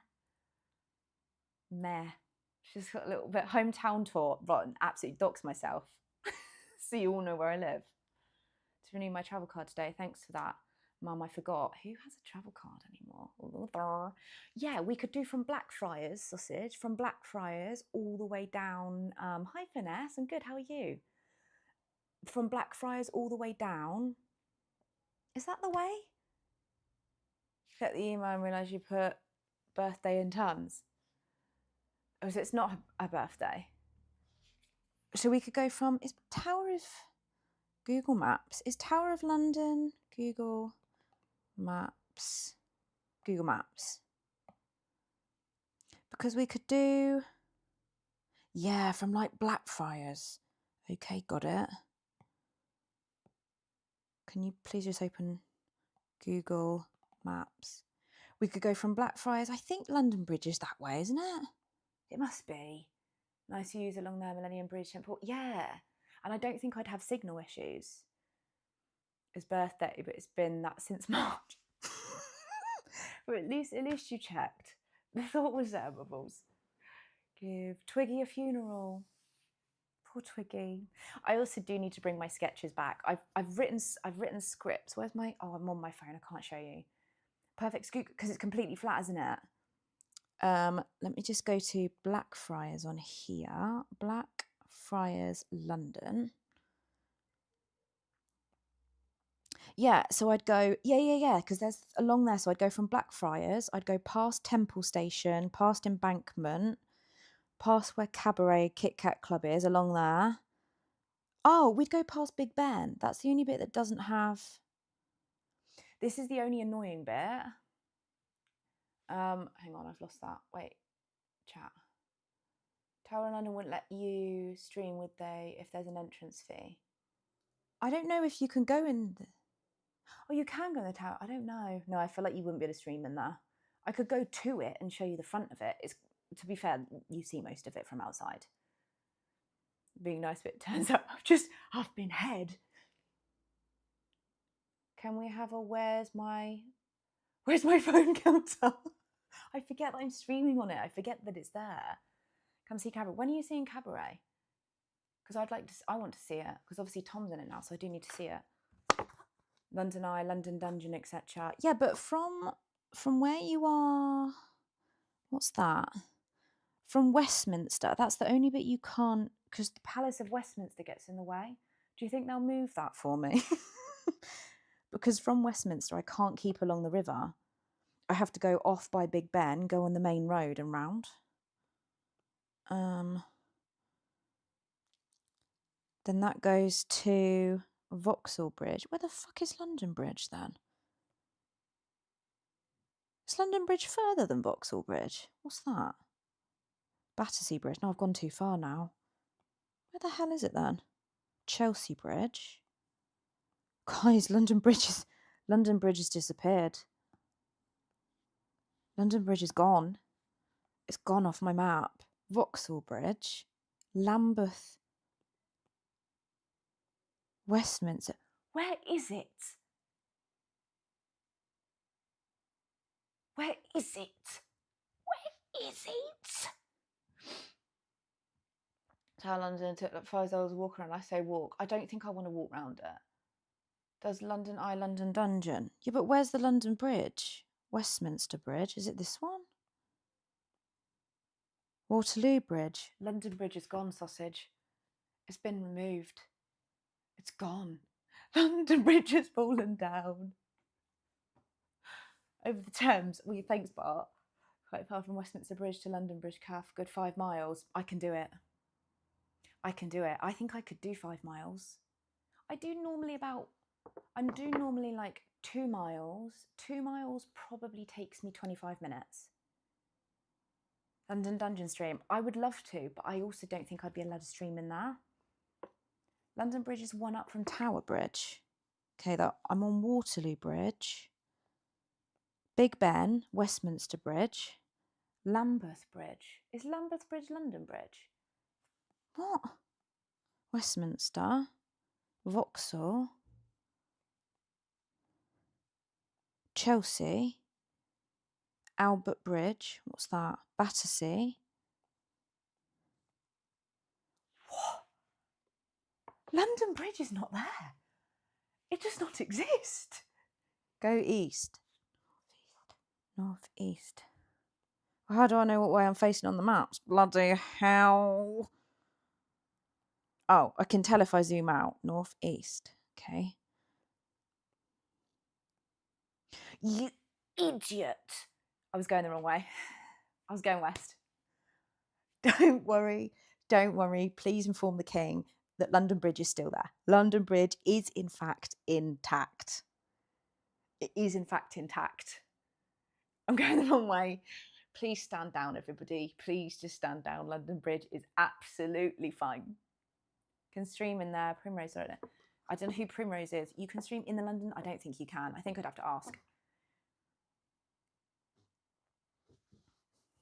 She's got a little bit hometown tour. Right, absolutely dox myself. So you all know where I live. To renew my travel card today. Thanks for that. Mum, I forgot. Who has a travel card anymore? Yeah, we could do from Blackfriars, sausage, from Blackfriars all the way down. Hi, Finesse. I'm good. How are you? From Blackfriars all the way down. Is that the way? Get the email and realise you put birthday in tons. Oh, so it's not a birthday. So we could go from... Is Tower of... Google Maps. Is Tower of London... Google Maps. Because we could do... Yeah, from like Blackfriars. Okay, got it. Can you please just open Google Maps? We could go from Blackfriars. I think London Bridge is that way, isn't it? It must be. Nice views along there, Millennium Bridge Temple. Yeah. And I don't think I'd have signal issues. His birthday, but it's been that since March. But at least you checked. The thought was there, Bubbles. Give Twiggy a funeral. Poor Twiggy. I also do need to bring my sketches back. I've written scripts. Where's my? Oh, I'm on my phone. I can't show you. Perfect scoop because it's completely flat, isn't it? Let me just go to Blackfriars on here. Blackfriars, London. Yeah, so I'd go, yeah, because there's along there. So I'd go from Blackfriars, I'd go past Temple Station, past Embankment, past where Cabaret Kit Kat Club is, along there. Oh, we'd go past Big Ben. That's the only bit that doesn't have... This is the only annoying bit. Hang on, I've lost that. Wait, chat. Tower of London wouldn't let you stream, would they, if there's an entrance fee? I don't know if you can go in... Oh, you can go in the tower. I don't know. No, I feel like you wouldn't be able to stream in there. I could go to it and show you the front of it. It's, to be fair, you see most of it from outside. Being nice, but it turns out I've been head. Can we have a where's my phone counter? I forget that I'm streaming on it. I forget that it's there. Come see Cabaret. When are you seeing Cabaret? Because I want to see it. Because obviously Tom's in it now, so I do need to see it. London Eye, London Dungeon, etc. Yeah, but from where you are, what's that? From Westminster, that's the only bit you can't, because the Palace of Westminster gets in the way. Do you think they'll move that for me? Because from Westminster, I can't keep along the river. I have to go off by Big Ben, go on the main road and round. Then that goes to Vauxhall Bridge. Where the fuck is London Bridge then? Is London Bridge further than Vauxhall Bridge? What's that? Battersea Bridge. No, I've gone too far now. Where the hell is it then? Chelsea Bridge. Guys, London Bridge has disappeared. London Bridge is gone. It's gone off my map. Vauxhall Bridge. Lambeth. Westminster. Where is it? Where is it? Where is it? Tower London took like 5 hours to walk around. I say walk. I don't think I want to walk around it. Does London Eye, London Dungeon? Yeah, but where's the London Bridge? Westminster Bridge. Is it this one? Waterloo Bridge. London Bridge is gone, sausage. It's been removed. It's gone. London Bridge has fallen down. Over the Thames. Well, thanks, Bart. Quite far from Westminster Bridge to London Bridge Calf. Good 5 miles. I can do it. I can do it. I think I could do 5 miles. I do normally like 2 miles. 2 miles probably takes me 25 minutes. London Dungeon stream. I would love to, but I also don't think I'd be allowed to stream in there. London Bridge is 1 up from Tower Bridge. Okay, I'm on Waterloo Bridge. Big Ben, Westminster Bridge. Lambeth Bridge. Is Lambeth Bridge London Bridge? What? Westminster. Vauxhall. Chelsea. Albert Bridge. What's that? Battersea. What? London Bridge is not there. It does not exist. Go east. Northeast. How do I know what way I'm facing on the maps? Bloody hell. Oh, I can tell if I zoom out. Northeast. Okay. You idiot. I was going the wrong way. I was going west. Don't worry. Don't worry. Please inform the king that London Bridge is still there. London Bridge is in fact intact. It is in fact intact. I'm going the wrong way. Please stand down, everybody. Please just stand down. London Bridge is absolutely fine. Can stream in there. Primrose, I don't know who Primrose is. You can stream in the London? I don't think you can. I think I'd have to ask.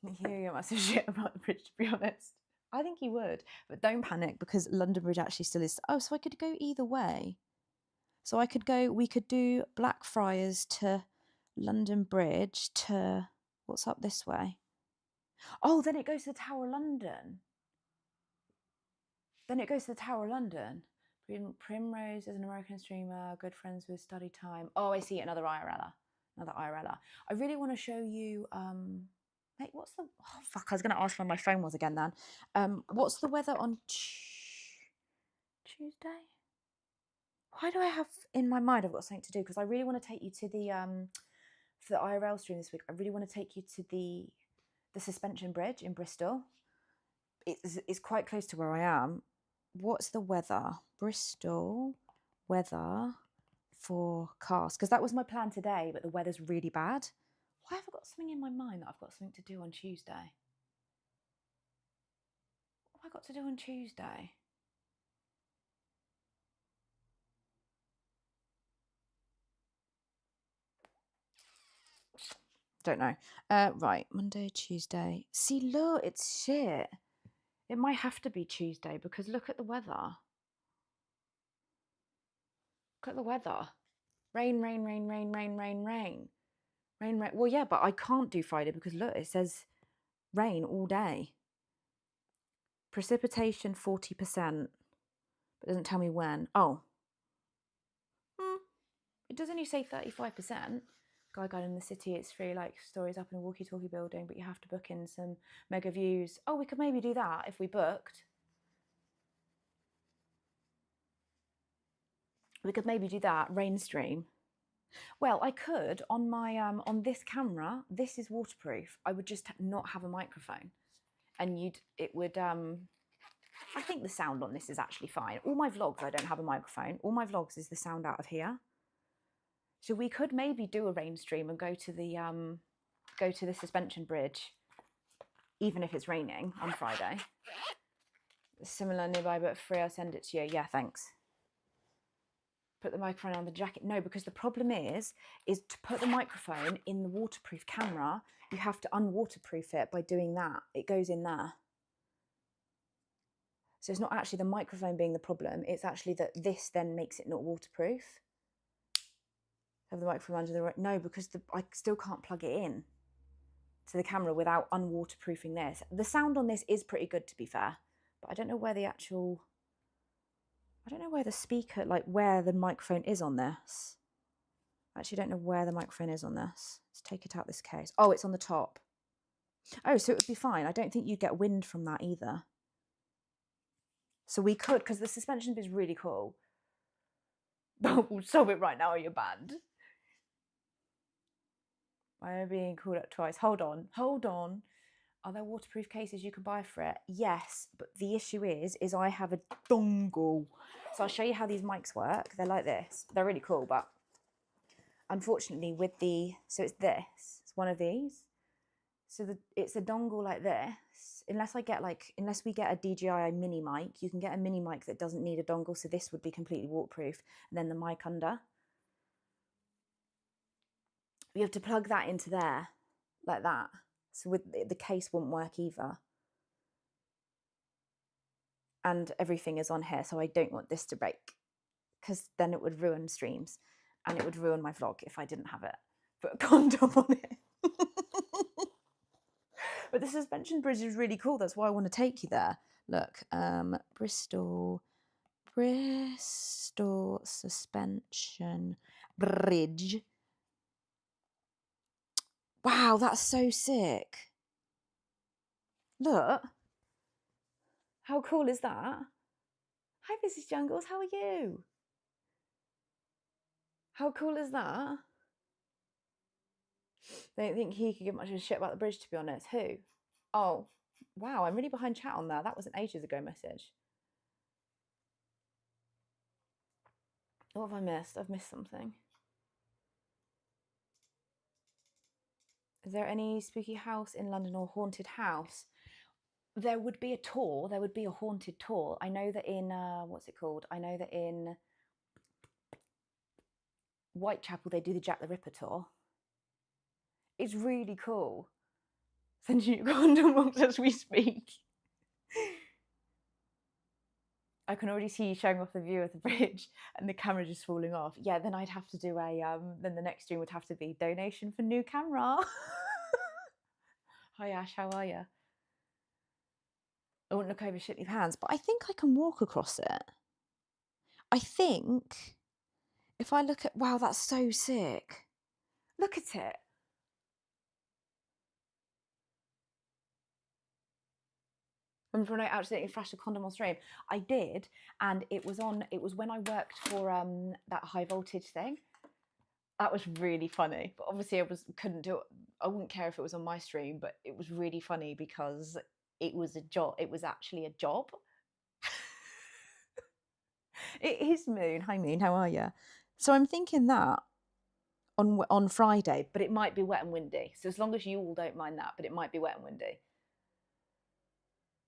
You hear massive shit about the bridge, to be honest. I think you would, but don't panic because London Bridge actually still is. Oh, so I could go either way. So we could do Blackfriars to London Bridge to, what's up this way? Oh, then it goes to the Tower of London. Primrose is an American streamer, good friends with Study Time. Oh, I see, another IRLer. I really want to show you, mate, what's the, oh, fuck, I was going to ask when my phone was again then. What's the weather on Tuesday? Why do I have in my mind I've got something to do? Because I really want to take you to the, for the IRL stream this week, I really want to take you to the suspension bridge in Bristol. It's quite close to where I am. What's the weather? Bristol weather forecast. Because that was my plan today, but the weather's really bad. Why have I got something in my mind that I've got something to do on Tuesday? What have I got to do on Tuesday? Don't know. Right, Monday, Tuesday. See, look, it's shit. It might have to be Tuesday because look at the weather. Look at the weather. Rain. Well, yeah, but I can't do Friday because look, it says rain all day. Precipitation 40%, but it doesn't tell me when. Oh. It does only say 35%. Guide in the city, it's free, like stories up in a walkie-talkie building, but you have to book in some mega views. Oh, we could maybe do that if we booked. We could maybe do that, rain stream. Well, I could on my on this camera. This is waterproof. I would just not have a microphone, and it would. I think the sound on this is actually fine. All my vlogs, I don't have a microphone. All my vlogs is the sound out of here. So we could maybe do a rain stream and go to the suspension bridge, even if it's raining on Friday. Similar nearby, but free. I'll send it to you. Yeah, thanks. Put the microphone on the jacket. No, because the problem is to put the microphone in the waterproof camera, you have to unwaterproof it by doing that. It goes in there. So it's not actually the microphone being the problem. It's actually that this then makes it not waterproof. Have the microphone under the right? No, because I still can't plug it in to the camera without unwaterproofing this. The sound on this is pretty good, to be fair, but I don't know where the actual. I don't know where the speaker, like where the microphone is on this. I actually don't know where the microphone is on this. Let's take it out this case. Oh, it's on the top. Oh, so it would be fine. I don't think you'd get wind from that either. So we could, because the suspension is really cool. Don't solve it right now or you're banned. Why am I being called up twice? Hold on. Are there waterproof cases you can buy for it? Yes, but the issue is I have a dongle. So I'll show you how these mics work. They're like this. They're really cool, but unfortunately so it's this. It's one of these. So it's a dongle like this. Unless we get a DJI mini mic, you can get a mini mic that doesn't need a dongle. So this would be completely waterproof. And then the mic under. You have to plug that into there, like that. So with the case won't work either. And everything is on here, so I don't want this to break because then it would ruin streams and it would ruin my vlog if I didn't have it. Put a condom on it. But the suspension bridge is really cool. That's why I want to take you there. Look, Bristol suspension bridge. Wow, that's so sick. Look. How cool is that? Hi, Mrs. Jungles, how are you? How cool is that? Don't think he could give much of a shit about the bridge, to be honest. Who? Oh, wow, I'm really behind chat on that. That was an ages ago message. What have I missed? I've missed something. Is there any spooky house in London or haunted house? There would be a tour. There would be a haunted tour. I know that in, what's it called? I know that in Whitechapel, they do the Jack the Ripper tour. It's really cool. Sending you a condom box as we speak. I can already see you showing off the view of the bridge and the camera just falling off. Yeah, then I'd have to do then the next stream would have to be donation for new camera. Hi Ash, how are you? I wouldn't look over shit your hands, but I think I can walk across it. I think if I look at, wow, that's so sick. Look at it. And when I accidentally flashed a condom on stream, I did, and it was when I worked for that high voltage thing. That was really funny, but obviously couldn't do it. I wouldn't care if it was on my stream, but it was really funny because it was a job. It was actually a job. It is Moon. Hi Moon, how are you? So I'm thinking that on Friday, but it might be wet and windy. So as long as you all don't mind that, but it might be wet and windy.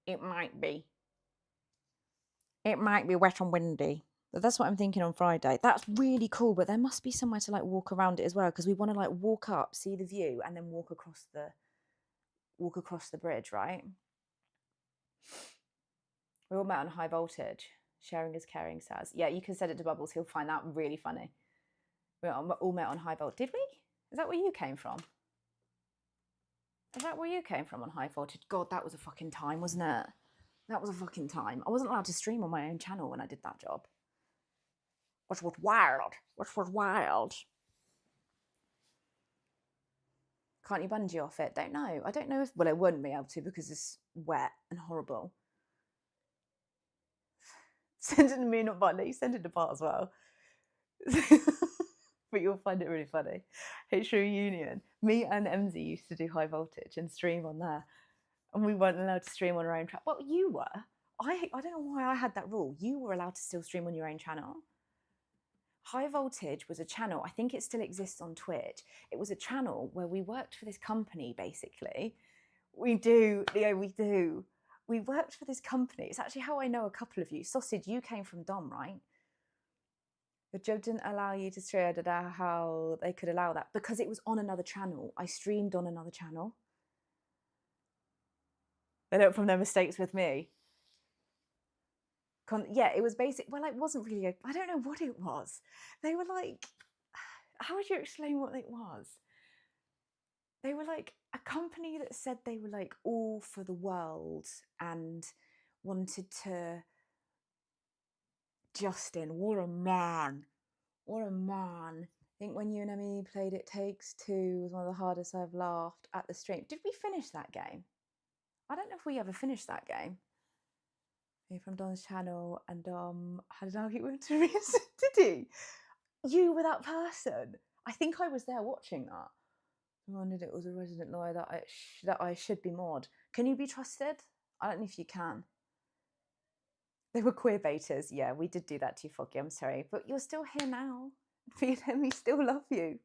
It might be. It might be wet and windy. But that's what I'm thinking on Friday. That's really cool, but there must be somewhere to like walk around it as well, because we want to like walk up, see the view, and then walk across the bridge, right? We all met on high voltage. Sharing is caring, Saz. Yeah, you can send it to Bubbles. He'll find that really funny. We all met on high voltage. Did we? Is that where you came from? Is that where you came from on high voltage? God, that was a fucking time, wasn't it? That was a fucking time. I wasn't allowed to stream on my own channel when I did that job. Which was wild. Which was wild. Can't you bungee off it? Don't know. I don't know if... Well, I wouldn't be able to because it's wet and horrible. Send it to me, not Bartley. Send it to Bart as well. But you'll find it really funny. HO Union. Me and MZ used to do high voltage and stream on there. And we weren't allowed to stream on our own track. Well, you were. I don't know why I had that rule. You were allowed to still stream on your own channel. High Voltage was a channel, I think it still exists on Twitch. It was a channel where we worked for this company, basically. We do, Leo, we do. We worked for this company. It's actually how I know a couple of you. Sausage, you came from Dom, right? The job didn't allow you to stream. I don't know how they could allow that. Because it was on another channel. I streamed on another channel. They learned from their mistakes with me. Yeah, it was basic. Well, it wasn't really I don't know what it was. They were like, how would you explain what it was? They were like a company that said they were like all for the world and wanted to... Justin, what a man. What a man. I think when you and me played It Takes Two was one of the hardest I've laughed at the stream. Did we finish that game? I don't know if we ever finished that game. From Don's channel, and had an argument with Teresa. Did he? You were that person. I think I was there watching that. I wondered it was a resident lawyer that I should be mod. Can you be trusted? I don't know if you can. They were queer baiters. Yeah, we did do that to you, Foggy. I'm sorry, but you're still here now. Me and we still love you.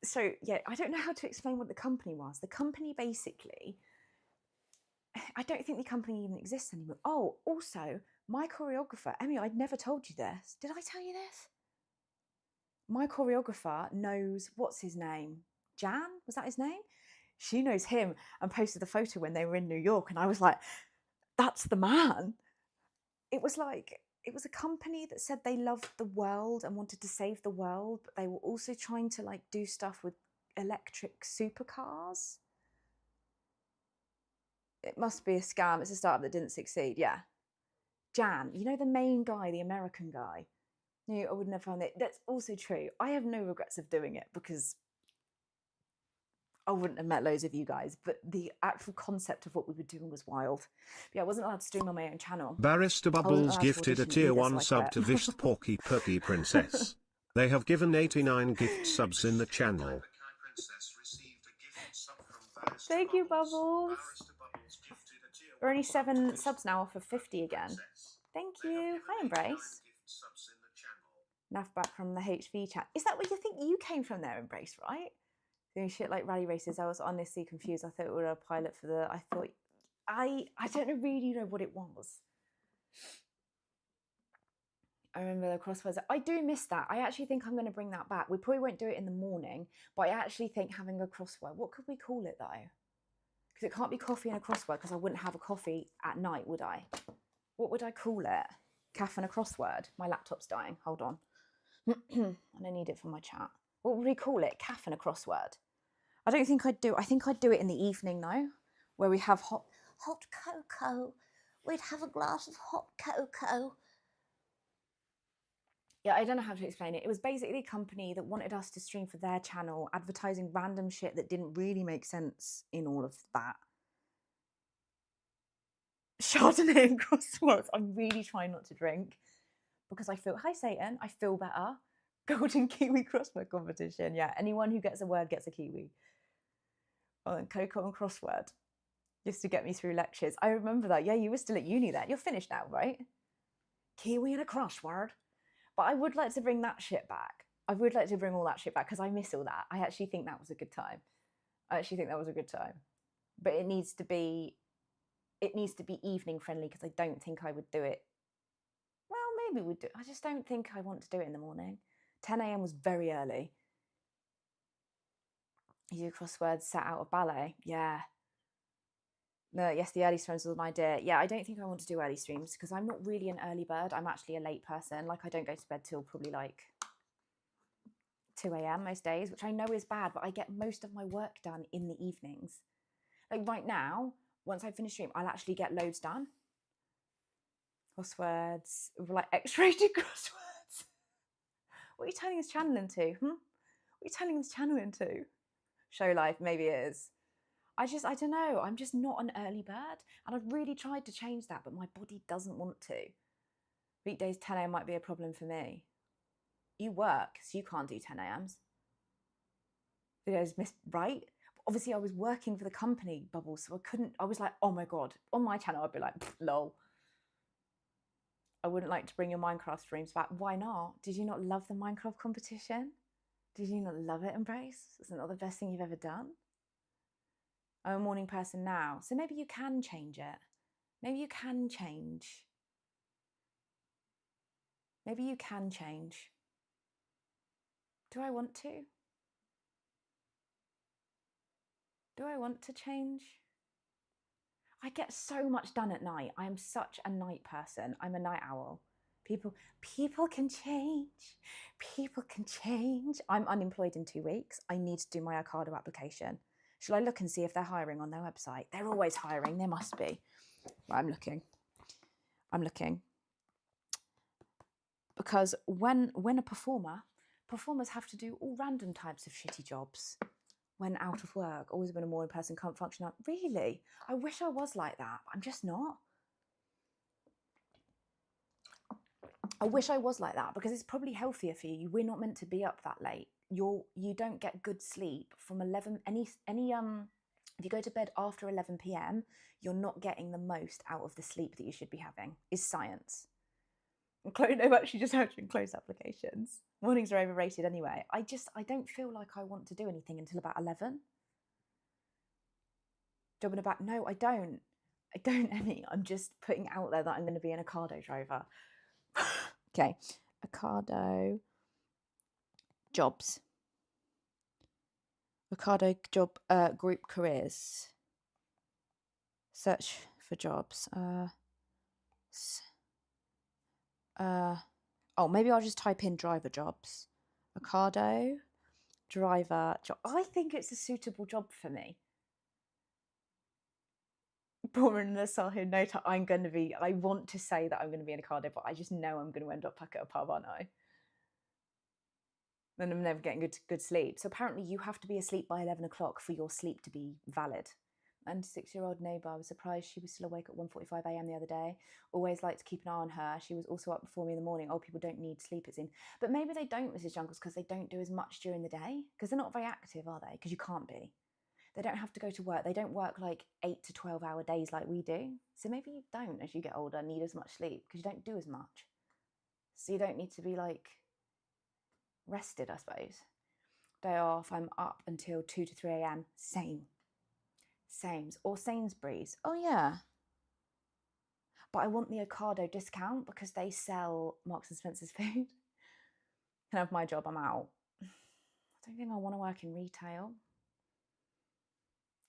So yeah, I don't know how to explain what the company was. The company basically... I don't think the company even exists anymore. Oh, also, my choreographer, Emmy, I'd never told you this. Did I tell you this? My choreographer knows, what's his name? Jan? Was that his name? She knows him and posted the photo when they were in New York. And I was like, that's the man. It was a company that said they loved the world and wanted to save the world, but they were also trying to like do stuff with electric supercars. It must be a scam. It's a startup that didn't succeed. Yeah. Jan, you know the main guy, the American guy? I would never find it. That's also true. I have no regrets of doing it because I wouldn't have met loads of you guys, but the actual concept of what we were doing was wild. But yeah, I wasn't allowed to stream on my own channel. Barrister Bubbles gifted a tier 1 sub to Vish the Porky Perky Princess. They have given 89 gift subs in the channel. Thank you, Bubbles. We're only 7 subs now off of 50 again. Thank you. Hi, Embrace. Enough back from the HV chat. Is that where you think you came from there, Embrace, right? Doing shit like rally races. I was honestly confused. I thought it was a pilot for the... I don't really know what it was. I remember the crosswords. I do miss that. I actually think I'm going to bring that back. We probably won't do it in the morning, but I actually think having a crossword... What could we call it, though? Because it can't be coffee and a crossword, because I wouldn't have a coffee at night, would I? What would I call it? Caff and a crossword. My laptop's dying. Hold on. I don't need it for my chat. What would we call it? Caff and a crossword. I don't think I'd do. I think I'd do it in the evening though, where we have hot cocoa. We'd have a glass of hot cocoa. Yeah, I don't know how to explain it. It was basically a company that wanted us to stream for their channel, advertising random shit that didn't really make sense in all of that. Chardonnay and crosswords. I'm really trying not to drink because I feel, hi Satan, I feel better. Golden Kiwi crossword competition. Yeah, anyone who gets a word gets a Kiwi. Oh, and cocoa and crossword. Just to get me through lectures. I remember that. Yeah, you were still at uni then. You're finished now, right? Kiwi and a crossword. But I would like to bring that shit back. I would like to bring all that shit back because I miss all that. I actually think that was a good time. But it needs to be evening friendly because I don't think I would do it. Well, maybe we'd do it. I just don't think I want to do it in the morning. 10 a.m. was very early. You do crosswords set out of ballet. Yeah. No, yes, the early streams was an idea. Yeah, I don't think I want to do early streams because I'm not really an early bird. I'm actually a late person. Like, I don't go to bed till probably like 2 a.m. most days, which I know is bad, but I get most of my work done in the evenings. Like right now, once I finish stream, I'll actually get loads done. Crosswords, like X-rated crosswords. What are you turning this channel into? What are you turning this channel into? Show life, maybe it is. I don't know. I'm just not an early bird. And I've really tried to change that, but my body doesn't want to. Weekdays 10 a.m. might be a problem for me. You work, so you can't do 10 a.m.s. Videos missed, right? But obviously, I was working for the company, Bubbles, so I couldn't. I was like, oh my God. On my channel, I'd be like, lol. I wouldn't like to bring your Minecraft streams back. Why not? Did you not love the Minecraft competition? Did you not love it, Embrace? Isn't that the best thing you've ever done? I'm a morning person now, so maybe you can change it. Maybe you can change. Maybe you can change. Do I want to? Do I want to change? I get so much done at night. I am such a night person. I'm a night owl. People can change. People can change. I'm unemployed in 2 weeks. I need to do my Ocado application. Shall I look and see if they're hiring on their website? They're always hiring. There must be. Right, I'm looking. Because when a performers have to do all random types of shitty jobs when out of work. Always been a morning person, can't function up. Really? I wish I was like that, but I'm just not. I wish I was like that because it's probably healthier for you. We're not meant to be up that late. You don't get good sleep from 11 if you go to bed after 11 p.m, you're not getting the most out of the sleep that you should be having, is science. I've actually just actually closed applications. Mornings are overrated anyway. I don't feel like I want to do anything until about 11. Job in a back? No, I don't. Emmy. I'm just putting out there that I'm going to be an Ocado driver. Okay, Ocado jobs. Ocado job group careers. Search for jobs. Oh, maybe I'll just type in driver jobs. Ocado driver job. I think it's a suitable job for me. Born in the Sahil note, I want to say that I'm going to be in Ocado, but I just know I'm going to end up back at a pub, aren't I? Then I'm never getting good sleep. So apparently you have to be asleep by 11 o'clock for your sleep to be valid. And 6-year-old neighbour, I was surprised she was still awake at 1:45 a.m. the other day. Always like to keep an eye on her. She was also up before me in the morning. Old people don't need sleep, it seems. But maybe they don't, Mrs. Jungles, because they don't do as much during the day. Because they're not very active, are they? Because you can't be. They don't have to go to work. They don't work like 8 to 12 hour days like we do. So maybe you don't, as you get older, need as much sleep because you don't do as much. So you don't need to be like rested, I suppose. Day off, I'm up until 2 to 3 a.m. Sames or Sainsbury's. Oh yeah. But I want the Ocado discount because they sell Marks and Spencer's food. Can have my job, I'm out. I don't think I want to work in retail.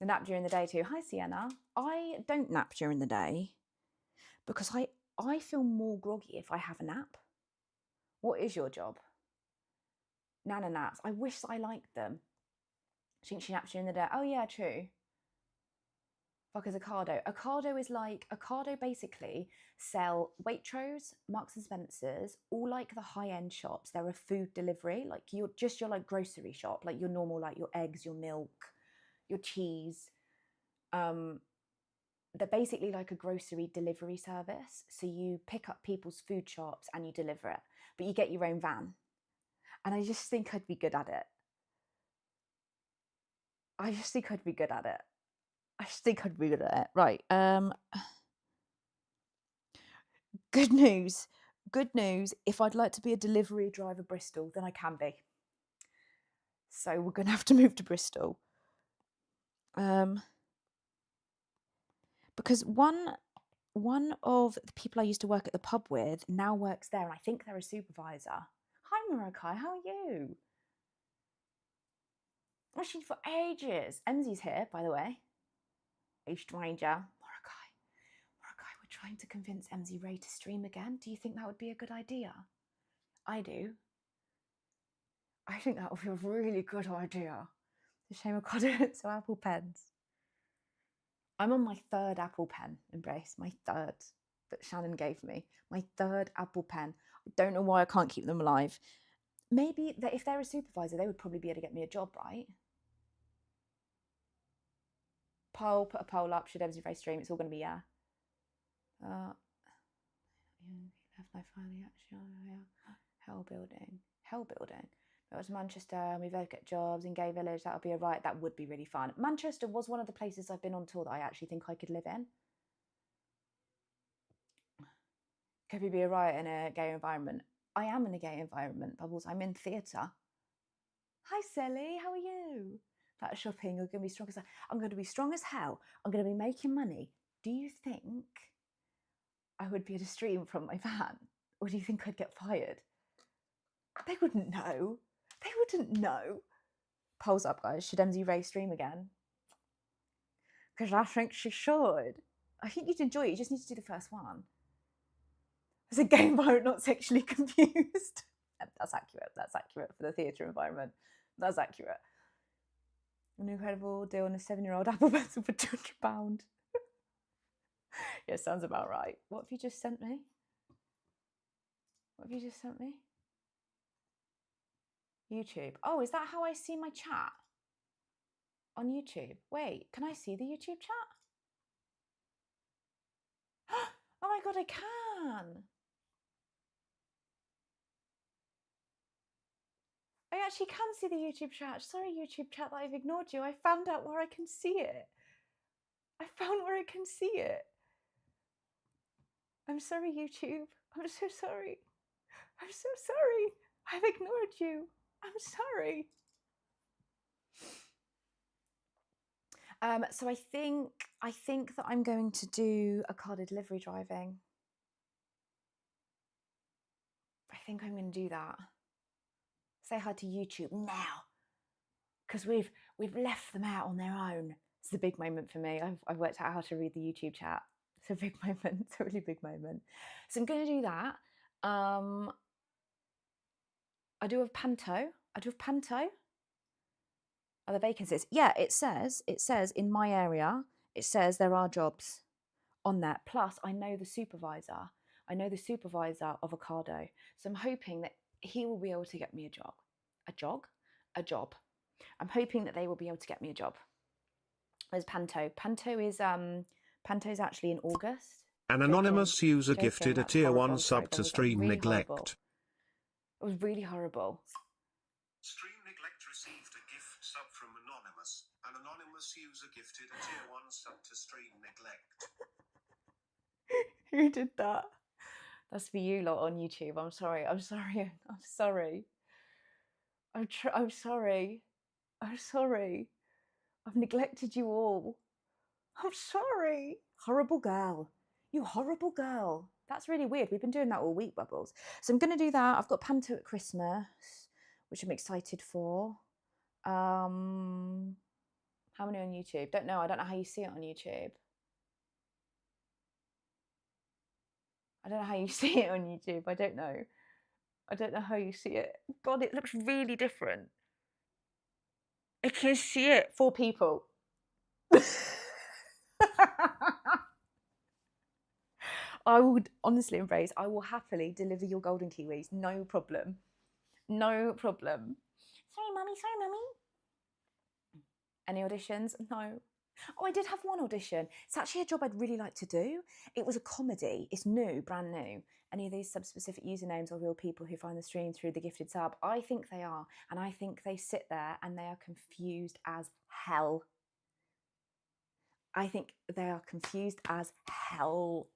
The nap during the day too. Hi, Sienna. I don't nap during the day because I feel more groggy if I have a nap. What is your job? Nana naps. I wish I liked them. I think she naps during the day. Oh yeah, true. Fuck is Ocado. Ocado basically sell Waitrose, Marks and Spencer's, all like the high-end shops. They're a food delivery, like your like grocery shop, like your normal, like your eggs, your milk, your cheese. They're basically like a grocery delivery service. So you pick up people's food shops and you deliver it, but you get your own van. And I just think I'd be good at it. I just think I'd be good at it. Right. Good news. If I'd like to be a delivery driver Bristol, then I can be. So we're going to have to move to Bristol. Because one of the people I used to work at the pub with now works there, and I think they're a supervisor. Hi, Marakai, how are you? I've seen you for ages. Emsy's here, by the way. A stranger. Marakai, we're trying to convince Emsy Ray to stream again. Do you think that would be a good idea? I do. I think that would be a really good idea. It's a shame I can't do it. So Apple Pens. I'm on my 3rd Apple Pen, Embrace. My 3rd that Shannon gave me. My 3rd Apple Pen. I don't know why I can't keep them alive. Maybe if they're a supervisor, they would probably be able to get me a job, right? Put a poll up. Should Emsy Ray stream? It's all going to be yeah. Left no finally actually. Hell building. It was Manchester, and we both get jobs in Gay Village. That would be alright. That would be really fun. Manchester was one of the places I've been on tour that I actually think I could live in. Could we be alright in a gay environment? I am in a gay environment, Bubbles. I'm in theatre. Hi, Sally. How are you? That shopping, you're going to be strong as hell. I'm going to be strong as hell. I'm going to be making money. Do you think I would be able to stream from my van? Or do you think I'd get fired? They wouldn't know. Polls up, guys. Should Emsy Ray stream again? Because I think she should. I think you'd enjoy it. You just need to do the first one. It's a game environment, not sexually confused. That's accurate. For the theatre environment. That's accurate. An incredible deal on a 7-year-old Apple Pencil for £200. Yeah, sounds about right. What have you just sent me? YouTube. Oh, is that how I see my chat? On YouTube. Wait, can I see the YouTube chat? Oh my God, I can. I actually can see the YouTube chat. Sorry, YouTube chat, that I've ignored you. I found out where I can see it. I'm sorry, YouTube. I'm so sorry. I've ignored you. I'm sorry. So I think that I'm going to do a car delivery driving. I think I'm going to do that. Say hi to YouTube now, because we've left them out on their own. It's a big moment for me. I've worked out how to read the YouTube chat. It's a big moment. It's a really big moment. So I'm going to do that. I do have Panto. Are the vacancies? Yeah, it says in my area, it says there are jobs on there. Plus, I know the supervisor of Ocado. So I'm hoping that he will be able to get me a job. A job. I'm hoping that they will be able to get me a job. There's Panto. Panto's actually in August. An anonymous user gifted a tier 1 sub to Stream really Neglect. Horrible. It was really horrible. Stream Neglect received a gift sub from Anonymous. An anonymous user gifted a tier 1 sub to Stream Neglect. Who did that? That's for you lot on YouTube. I'm sorry. I'm sorry. I've neglected you all. I'm sorry. Horrible girl. You horrible girl. That's really weird. We've been doing that all week, Bubbles. So I'm going to do that. I've got Panto at Christmas, which I'm excited for. How How many on YouTube? Don't know. I don't know how you see it on YouTube. I don't know how you see it on YouTube. I don't know. I don't know how you see it. God, it looks really different. I can see it. 4 people. I would honestly embrace, I will happily deliver your golden kiwis. No problem. No problem. Sorry, mummy. Any auditions? No. Oh, I did have one audition. It's actually a job I'd really like to do. It was a comedy. It's new, brand new. Any of these sub-specific usernames are real people who find the stream through the gifted sub? I think they are. And I think they sit there and they are confused as hell. I think they are confused as hell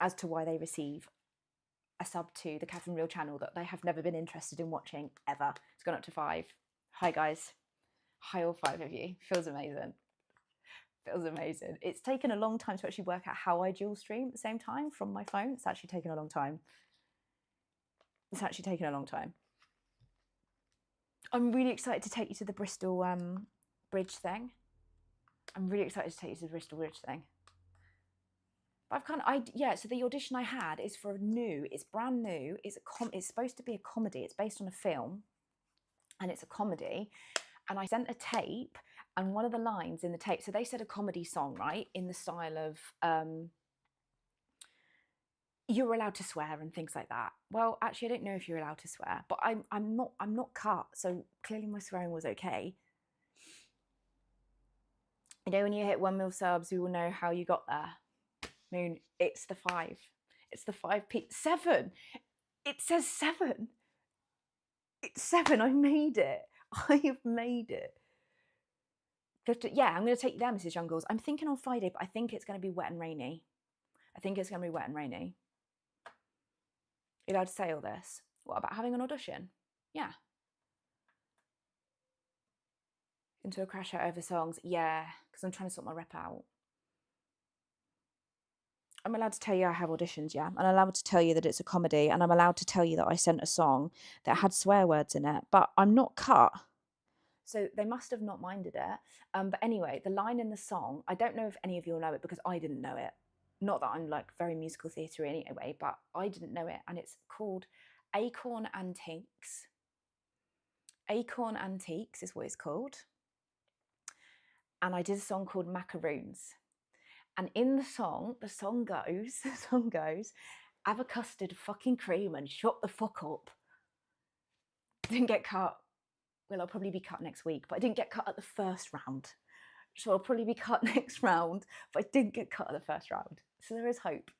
as to why they receive a sub to the Catherine Real channel that they have never been interested in watching ever. It's gone up to 5. Hi guys. Hi all 5 of you. Feels amazing. Feels amazing. It's taken a long time to actually work out how I dual stream at the same time from my phone. It's actually taken a long time. It's actually taken a long time. I'm really excited to take you to the Bristol bridge thing. I'm really excited to take you to the Bristol bridge thing. But so the audition I had is for it's brand new. It's supposed to be a comedy. It's based on a film, and it's a comedy. And I sent a tape, and one of the lines in the tape, so they said a comedy song, right, in the style of you're allowed to swear and things like that. Well, actually, I don't know if you're allowed to swear, but I'm not cut, so clearly my swearing was okay. You know, when you hit 1 mil subs, we will know how you got there. Moon, it's the 5. It's the 5p. 7. It says 7. It's 7. I made it. I have made it. Yeah, I'm going to take you there, Mrs. Jungles. I'm thinking on Friday, but I think it's going to be wet and rainy. You're allowed to say all this. What about having an audition? Yeah. Into a crash out over songs? Yeah, because I'm trying to sort my rep out. I'm allowed to tell you I have auditions, yeah. And I'm allowed to tell you that it's a comedy, and I'm allowed to tell you that I sent a song that had swear words in it, but I'm not cut. So they must have not minded it. But anyway, the line in the song, I don't know if any of you will know it because I didn't know it. Not that I'm like very musical theatre anyway, but I didn't know it. And it's called Acorn Antiques. Acorn Antiques is what it's called. And I did a song called Macaroons. And in the song goes, have a custard fucking cream and shut the fuck up. Didn't get cut. Well, I'll probably be cut next week, but I didn't get cut at the first round. So I'll probably be cut next round, but I didn't get cut at the first round. So there is hope.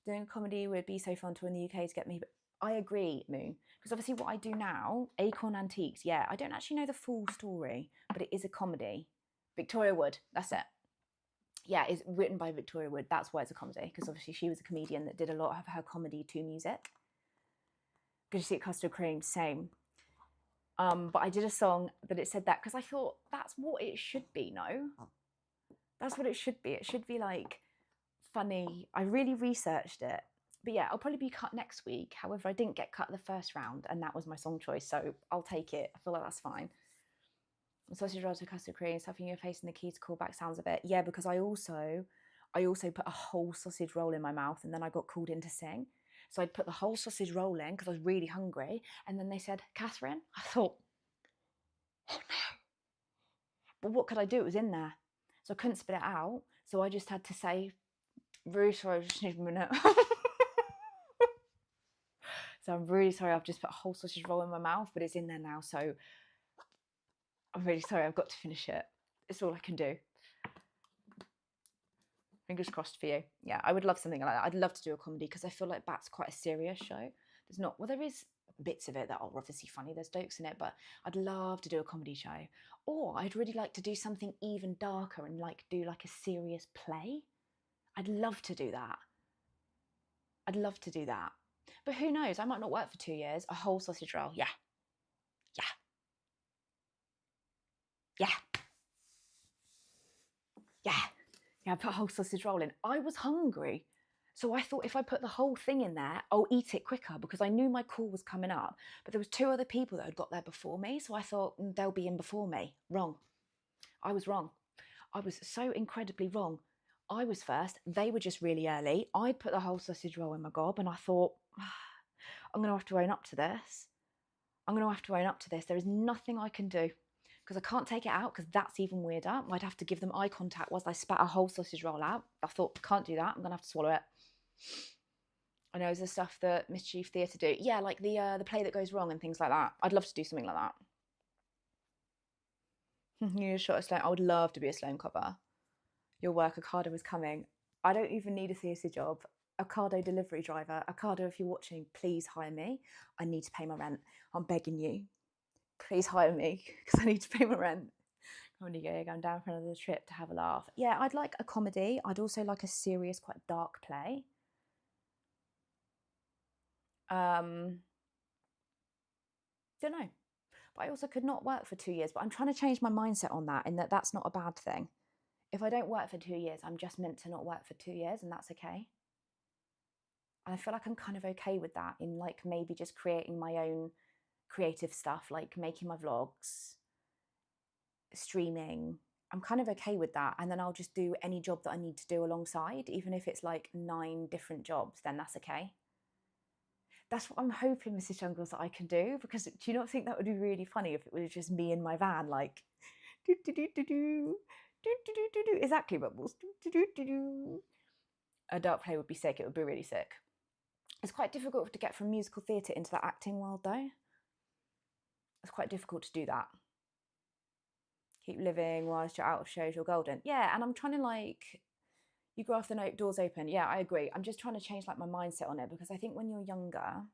Doing a comedy would be so fun to in the UK to get me. But I agree, Moon, because obviously what I do now, Acorn Antiques, yeah, I don't actually know the full story, but it is a comedy. Victoria Wood, that's it. Yeah, it's written by Victoria Wood. That's why it's a comedy, because obviously she was a comedian that did a lot of her comedy to music. Good to see it, Custard Cream, same. But I did a song that it said that because I thought that's what it should be, no? That's what it should be. It should be like funny. I really researched it. But yeah, I'll probably be cut next week. However, I didn't get cut the first round, and that was my song choice, so I'll take it. I feel like that's fine. Sausage rolls with custard cream, stuffing your face in the key to call back sounds of it. Yeah, because I also put a whole sausage roll in my mouth, and then I got called in to sing. So I'd put the whole sausage roll in because I was really hungry. And then they said, Catherine. I thought, oh no. But what could I do? It was in there. So I couldn't spit it out. So I just had to say, really sorry, I just need a minute. So I'm really sorry. I've just put a whole sausage roll in my mouth, but it's in there now. So I'm really sorry. I've got to finish it. It's all I can do. Fingers crossed for you. Yeah, I would love something like that. I'd love to do a comedy because I feel like that's quite a serious show. There's not, well, there is bits of it that are obviously funny. There's jokes in it, but I'd love to do a comedy show. Or I'd really like to do something even darker and like do like a serious play. I'd love to do that. I'd love to do that. But who knows? I might not work for 2 years. A whole sausage roll. Yeah. Yeah. Yeah. Yeah. Yeah, I put a whole sausage roll in. I was hungry. So I thought if I put the whole thing in there, I'll eat it quicker, because I knew my call was coming up. But there was 2 other people that had got there before me. So I thought they'll be in before me. Wrong. I was wrong. I was so incredibly wrong. I was first. They were just really early. I'd put the whole sausage roll in my gob, and I thought, I'm going to have to own up to this. I'm going to have to own up to this. There is nothing I can do, because I can't take it out, because that's even weirder. I'd have to give them eye contact whilst I spat a whole sausage roll out. I thought, can't do that. I'm going to have to swallow it. I know, it's the stuff that Mischief Theatre do. Yeah, like the play that goes wrong and things like that. I'd love to do something like that. You're a shot of Sloane. I would love to be a Sloane cover. Your work, Ocado, is coming. I don't even need a theatre job. Ocado delivery driver. Ocado, if you're watching, please hire me. I need to pay my rent. I'm begging you. Please hire me, because I need to pay my rent. I'm going down for another trip to have a laugh. Yeah, I'd like a comedy. I'd also like a serious, quite dark play. Don't know. But I also could not work for 2 years. But I'm trying to change my mindset on that, in that that's not a bad thing. If I don't work for 2 years, I'm just meant to not work for 2 years, and that's okay. And I feel like I'm kind of okay with that, in like maybe just creating my own creative stuff, like making my vlogs, streaming. I'm kind of okay with that. And then I'll just do any job that I need to do alongside, even if it's like 9 different jobs, then that's okay. That's what I'm hoping, Mrs. Jungles, that I can do, because do you not think that would be really funny if it was just me in my van, like, do, do, do, do, do, do, do, do, do, do. Exactly, Bubbles. Do, do, do, do, do. A dark play would be sick. It would be really sick. It's quite difficult to get from musical theatre into the acting world, though. It's quite difficult to do that. Keep living whilst you're out of shows, you're golden. Yeah, and I'm trying to, like, you grow off the doors open. Yeah, I agree. I'm just trying to change like my mindset on it, because I think when you're younger,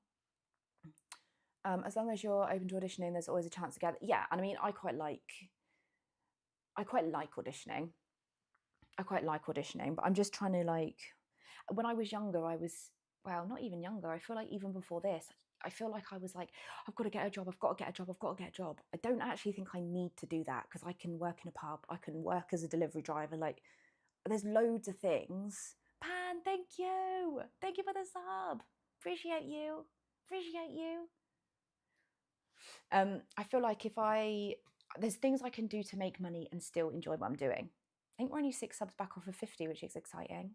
as long as you're open to auditioning, there's always a chance to get. Yeah, and I mean, I quite like auditioning. I quite like auditioning, but I'm just trying to, like, when I was younger, well, not even younger. I feel like even before this, I feel like I was like, I've got to get a job. I've got to get a job. I've got to get a job. I don't actually think I need to do that, because I can work in a pub. I can work as a delivery driver. Like, there's loads of things. Pan, thank you. Thank you for the sub. Appreciate you. Appreciate you. I feel like there's things I can do to make money and still enjoy what I'm doing. I think we're only 6 subs back off of 50, which is exciting.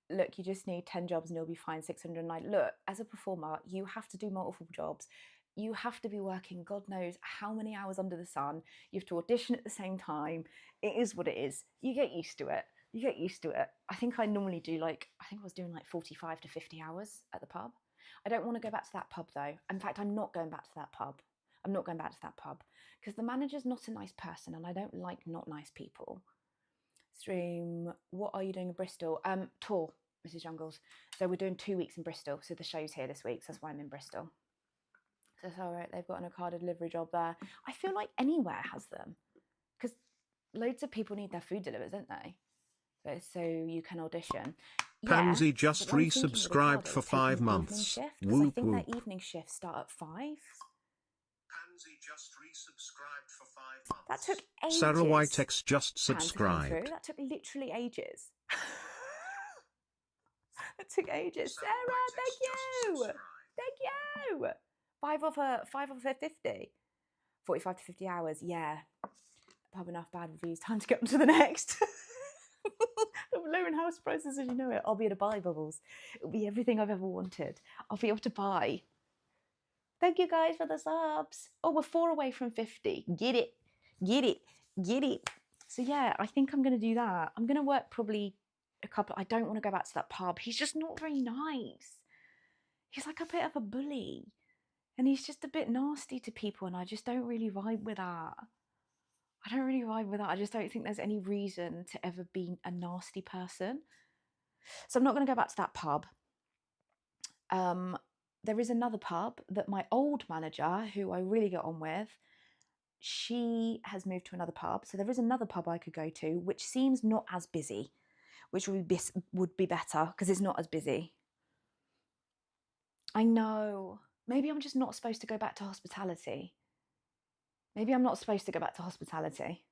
Look, you just need 10 jobs and you'll be fine. 609. Look, as a performer, you have to do multiple jobs. You have to be working God knows how many hours under the sun. You have to audition at the same time. It is what it is. You get used to it. You get used to it. I think I normally do I think I was doing like 45 to 50 hours at the pub. I don't want to go back to that pub though. In fact, I'm not going back to that pub. I'm not going back to that pub, because the manager's not a nice person, and I don't like not nice people. Stream, what are you doing in Bristol? Tour, Mrs. Jungles. So we're doing 2 weeks in Bristol. So the show's here this week, so that's why I'm in Bristol. So it's all right, they've got an Ocado delivery job there. I feel like anywhere has them, because loads of people need their food delivered, don't they? So you can audition. Pansy just resubscribed for 5 months. Whoop, I think their evening shifts start at 5. Pansy just resubscribed for 5 months. That took ages. Sarah Whitex just subscribed. That took literally ages. That took ages. Sarah, thank you. Thank you. 5 off a 50. 45 to 50 hours. Yeah. Pub enough bad reviews. Time to get on to the next. Lowering house prices as you know it. I'll be able to buy Bubbles. It'll be everything I've ever wanted. I'll be able to buy. Thank you guys for the subs. Oh, we're 4 away from 50. Get it. Get it. Get it. So yeah, I think I'm going to do that. I'm going to work probably a couple. I don't want to go back to that pub. He's just not very nice. He's like a bit of a bully. And he's just a bit nasty to people. And I just don't really vibe with that. I don't really vibe with that. I just don't think there's any reason to ever be a nasty person. So I'm not going to go back to that pub. There is another pub that my old manager, who I really get on with, she has moved to another pub. So there is another pub I could go to, which seems not as busy, which would be better because it's not as busy. I know. Maybe I'm just not supposed to go back to hospitality. Maybe I'm not supposed to go back to hospitality.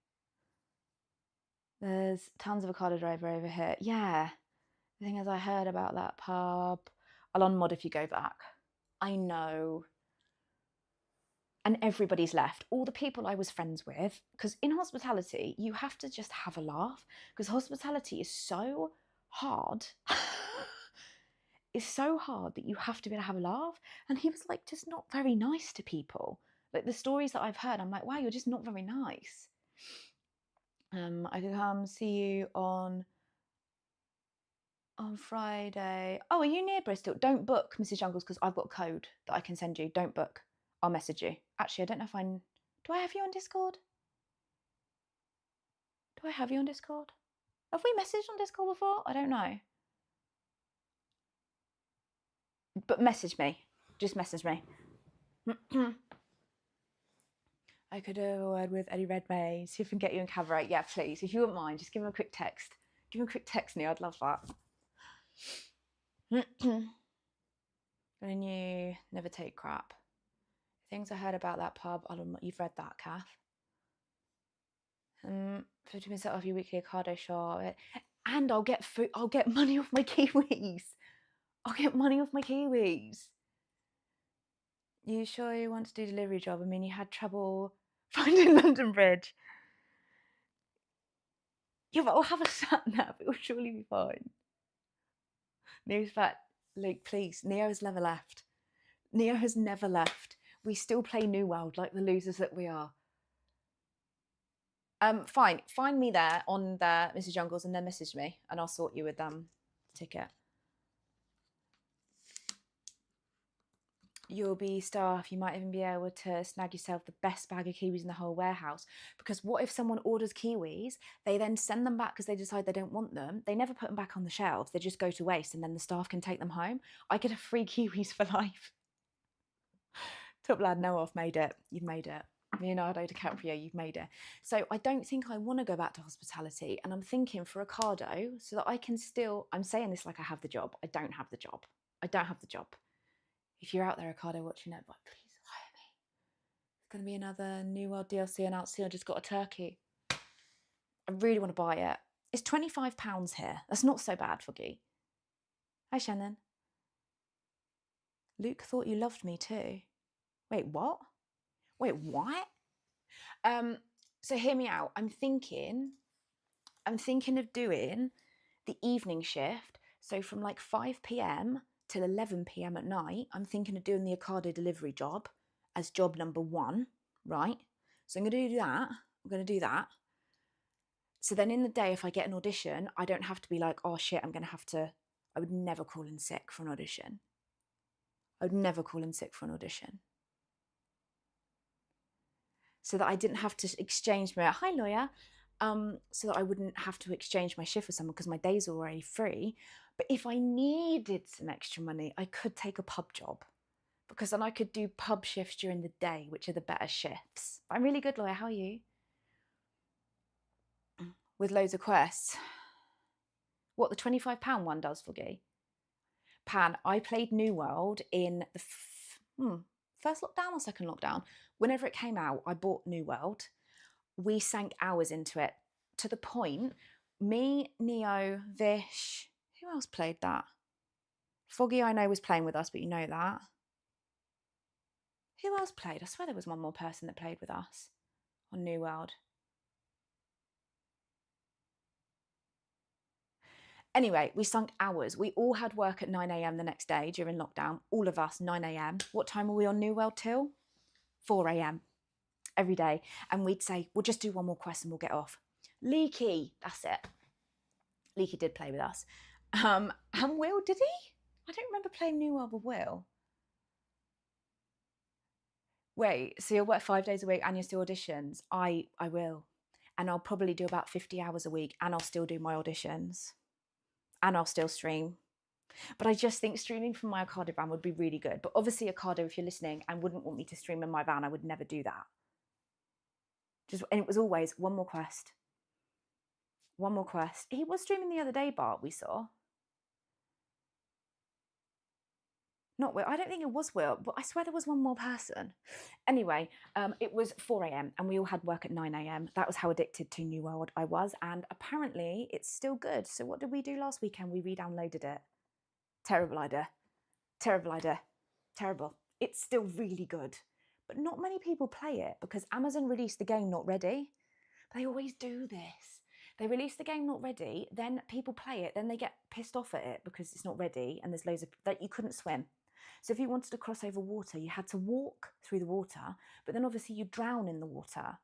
There's tons of Ocado Driver over here. Yeah. The thing is, I heard about that pub. I'll unmod if you go back. I know. And everybody's left. All the people I was friends with, because in hospitality, you have to just have a laugh, because hospitality is so hard. It's so hard that you have to be able to have a laugh. And he was like, just not very nice to people. Like the stories that I've heard, I'm like, wow, you're just not very nice. I could come see you on Friday. Oh, are you near Bristol? Don't book, Mrs. Jungles, because I've got a code that I can send you. Don't book. I'll message you. Actually, I don't know if do I have you on Discord? Do I have you on Discord? Have we messaged on Discord before? I don't know. But message me. Just message me. I could do a word with Eddie Redmayne. See if we can get you in Cabaret. Yeah, please. If you wouldn't mind, just give him a quick text. Give him a quick text, Neil. I'd love that. And you never take crap. Things I heard about that pub. You've read that, Kath. 50% off your weekly Ocado shop. And I'll get food. I'll get money off my Kiwis. I'll get money off my Kiwis. You sure you want to do delivery job? I mean, you had trouble finding London Bridge. Yeah, but I'll have a sat nav. It will surely be fine. Neo's back. Luke, please. Neo has never left. Neo has never left. We still play New World like the losers that we are. Fine. Find me there on there, Mrs. Jungles, and then message me, and I'll sort you with the ticket. You'll be staff. You might even be able to snag yourself the best bag of Kiwis in the whole warehouse. Because what if someone orders Kiwis, they then send them back because they decide they don't want them. They never put them back on the shelves. They just go to waste, and then the staff can take them home. I get a free Kiwis for life. Top lad, no, I've made it. You've made it. Leonardo DiCaprio, you've made it. So I don't think I want to go back to hospitality, and I'm thinking for Ocado so that I can still, I'm saying this like I have the job. I don't have the job. I don't have the job. If you're out there, Ocado, watching it, but please hire me. It's going to be another New World DLC announced soon. I just got a turkey. I really want to buy it. It's £25 here. That's not so bad, Foggy. Hi, Shannon. Luke thought you loved me too. Wait, what? Wait, what? So hear me out. I'm thinking of doing the evening shift. So from like 5 p.m. till 11 p.m. at night, I'm thinking of doing the Ocado delivery job as job number 1, right? So I'm going to do that. I'm going to do that. So then in the day, if I get an audition, I don't have to be like, oh shit, I would never call in sick for an audition. I would never call in sick for an audition. So that I didn't have to exchange my, hi lawyer, so that I wouldn't have to exchange my shift with someone because my days are already free. But if I needed some extra money, I could take a pub job because then I could do pub shifts during the day, which are the better shifts. I'm really good, lawyer. How are you? With loads of quests. What the £25 one does, Foggy? Pan, I played New World in the first lockdown or second lockdown. Whenever it came out, I bought New World. We sank hours into it to the point, me, Neo, Vish, who else played that? Foggy, I know, was playing with us, but you know that. Who else played? I swear there was one more person that played with us on New World. Anyway, we sunk hours. We all had work at 9 a.m. the next day during lockdown. All of us, 9 a.m. What time were we on New World till? 4 a.m. every day. And we'd say, we'll just do one more quest and we'll get off. Leaky, that's it. Leaky did play with us. And Will, did he? I don't remember playing New World with Will. Wait, so you'll work 5 days a week and you'll still auditions? I will. And I'll probably do about 50 hours a week and I'll still do my auditions. And I'll still stream. But I just think streaming from my Ocado van would be really good. But obviously, Ocado, if you're listening and wouldn't want me to stream in my van, I would never do that. And it was always one more quest. One more quest. He was streaming the other day, Bart, we saw. Not Will. I don't think it was Will, but I swear there was one more person. Anyway, it was 4 a.m. and we all had work at 9 a.m. That was how addicted to New World I was. And apparently it's still good. So what did we do last weekend? We re-downloaded it. Terrible idea. Terrible idea. Terrible. It's still really good. But not many people play it because Amazon released the game not ready. But they always do this. They release the game not ready, then people play it, then they get pissed off at it because it's not ready and there's loads of that you couldn't swim. So if you wanted to cross over water, you had to walk through the water, but then obviously you drown in the water.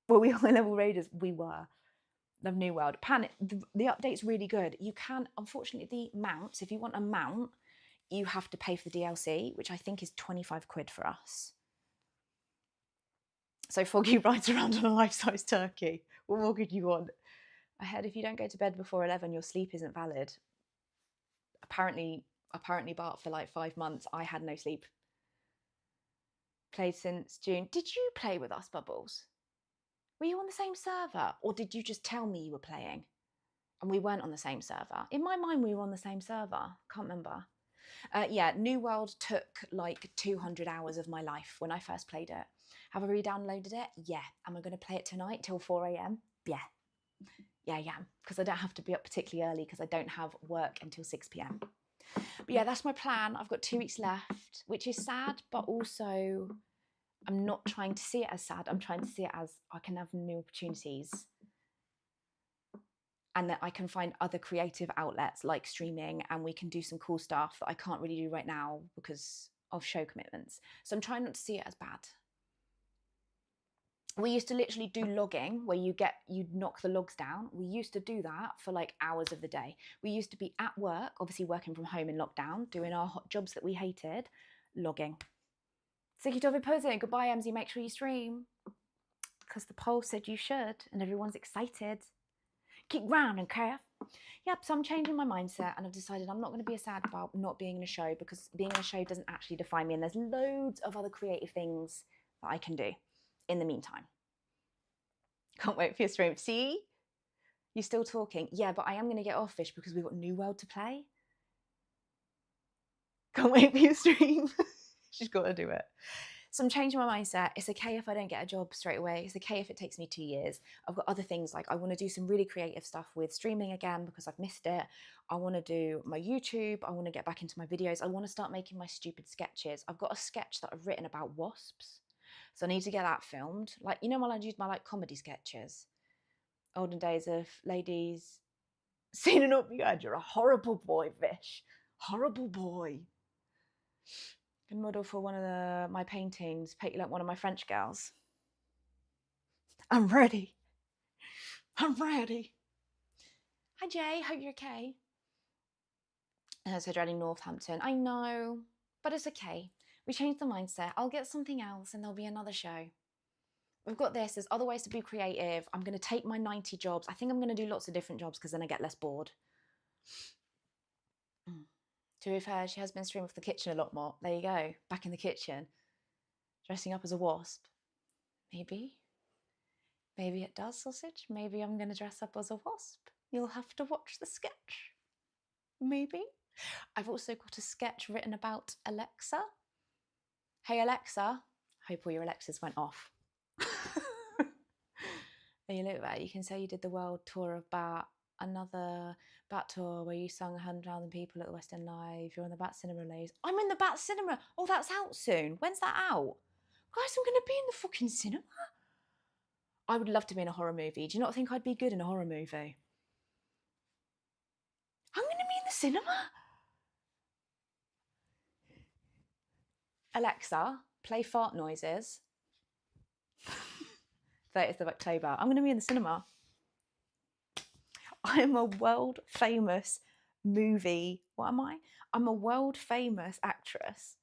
Well, we high level raiders, we were. Of New World. Panic, the update's really good. You can, unfortunately, the mounts, if you want a mount, you have to pay for the DLC, which I think is 25 quid for us. So Foggy rides around on a life-size turkey. What more could you want? I heard if you don't go to bed before 11, your sleep isn't valid. Apparently, Bart, for like 5 months, I had no sleep. Played since June. Did you play with us, Bubbles? Were you on the same server? Or did you just tell me you were playing? And we weren't on the same server. In my mind, we were on the same server. Can't remember. Yeah, New World took like 200 hours of my life when I first played it. Have I re-downloaded it? Yeah. Am I going to play it tonight till 4 a.m? Yeah. Yeah, I am. Because I don't have to be up particularly early because I don't have work until 6 p.m. But yeah, that's my plan. I've got 2 weeks left, which is sad, but also I'm not trying to see it as sad. I'm trying to see it as I can have new opportunities and that I can find other creative outlets like streaming and we can do some cool stuff that I can't really do right now because of show commitments. So I'm trying not to see it as bad. We used to literally do logging where you'd knock the logs down. We used to do that for like hours of the day. We used to be at work, obviously working from home in lockdown, doing our hot jobs that we hated, logging. Sikitovi posing, goodbye MZ, make sure you stream. Because the poll said you should and everyone's excited. Keep round and curve. Yep, so I'm changing my mindset and I've decided I'm not going to be sad about not being in a show because being in a show doesn't actually define me and there's loads of other creative things that I can do in the meantime. Can't wait for your stream. See? You're still talking. Yeah, but I am going to get off Fish because we've got New World to play. Can't wait for your stream. She's got to do it. So I'm changing my mindset. It's okay if I don't get a job straight away. It's okay if it takes me 2 years. I've got other things like I want to do some really creative stuff with streaming again because I've missed it. I want to do my YouTube. I want to get back into my videos. I want to start making my stupid sketches. I've got a sketch that I've written about wasps. So I need to get that filmed. Like, you know, while I use my like comedy sketches. Olden days of ladies seen an up you had. You're a horrible boy, Vish. Horrible boy. Good model for one of my paintings. Paint you like one of my French girls. I'm ready. I'm ready. Hi Jay, hope you're okay. So dreading Northampton. I know, but it's okay. We changed the mindset. I'll get something else and there'll be another show. We've got this. There's other ways to be creative. I'm going to take my 90 jobs. I think I'm going to do lots of different jobs because then I get less bored. To be fair, she has been streaming for the kitchen a lot more. There you go. Back in the kitchen. Dressing up as a wasp. Maybe. Maybe it does, sausage. Maybe I'm going to dress up as a wasp. You'll have to watch the sketch. Maybe. I've also got a sketch written about Alexa. Hey, Alexa. Hope all your Alexas went off. And you look at that, you can say you did the world tour of Bat, another Bat tour where you sung 100,000 people at the West End Live. You're on the Bat Cinema Lays. I'm in the Bat Cinema. Oh, that's out soon. When's that out? Guys, I'm going to be in the fucking cinema. I would love to be in a horror movie. Do you not think I'd be good in a horror movie? I'm going to be in the cinema. Alexa, play fart noises. 30th of October. I'm going to be in the cinema. I'm a world famous movie. What am I? I'm a world famous actress.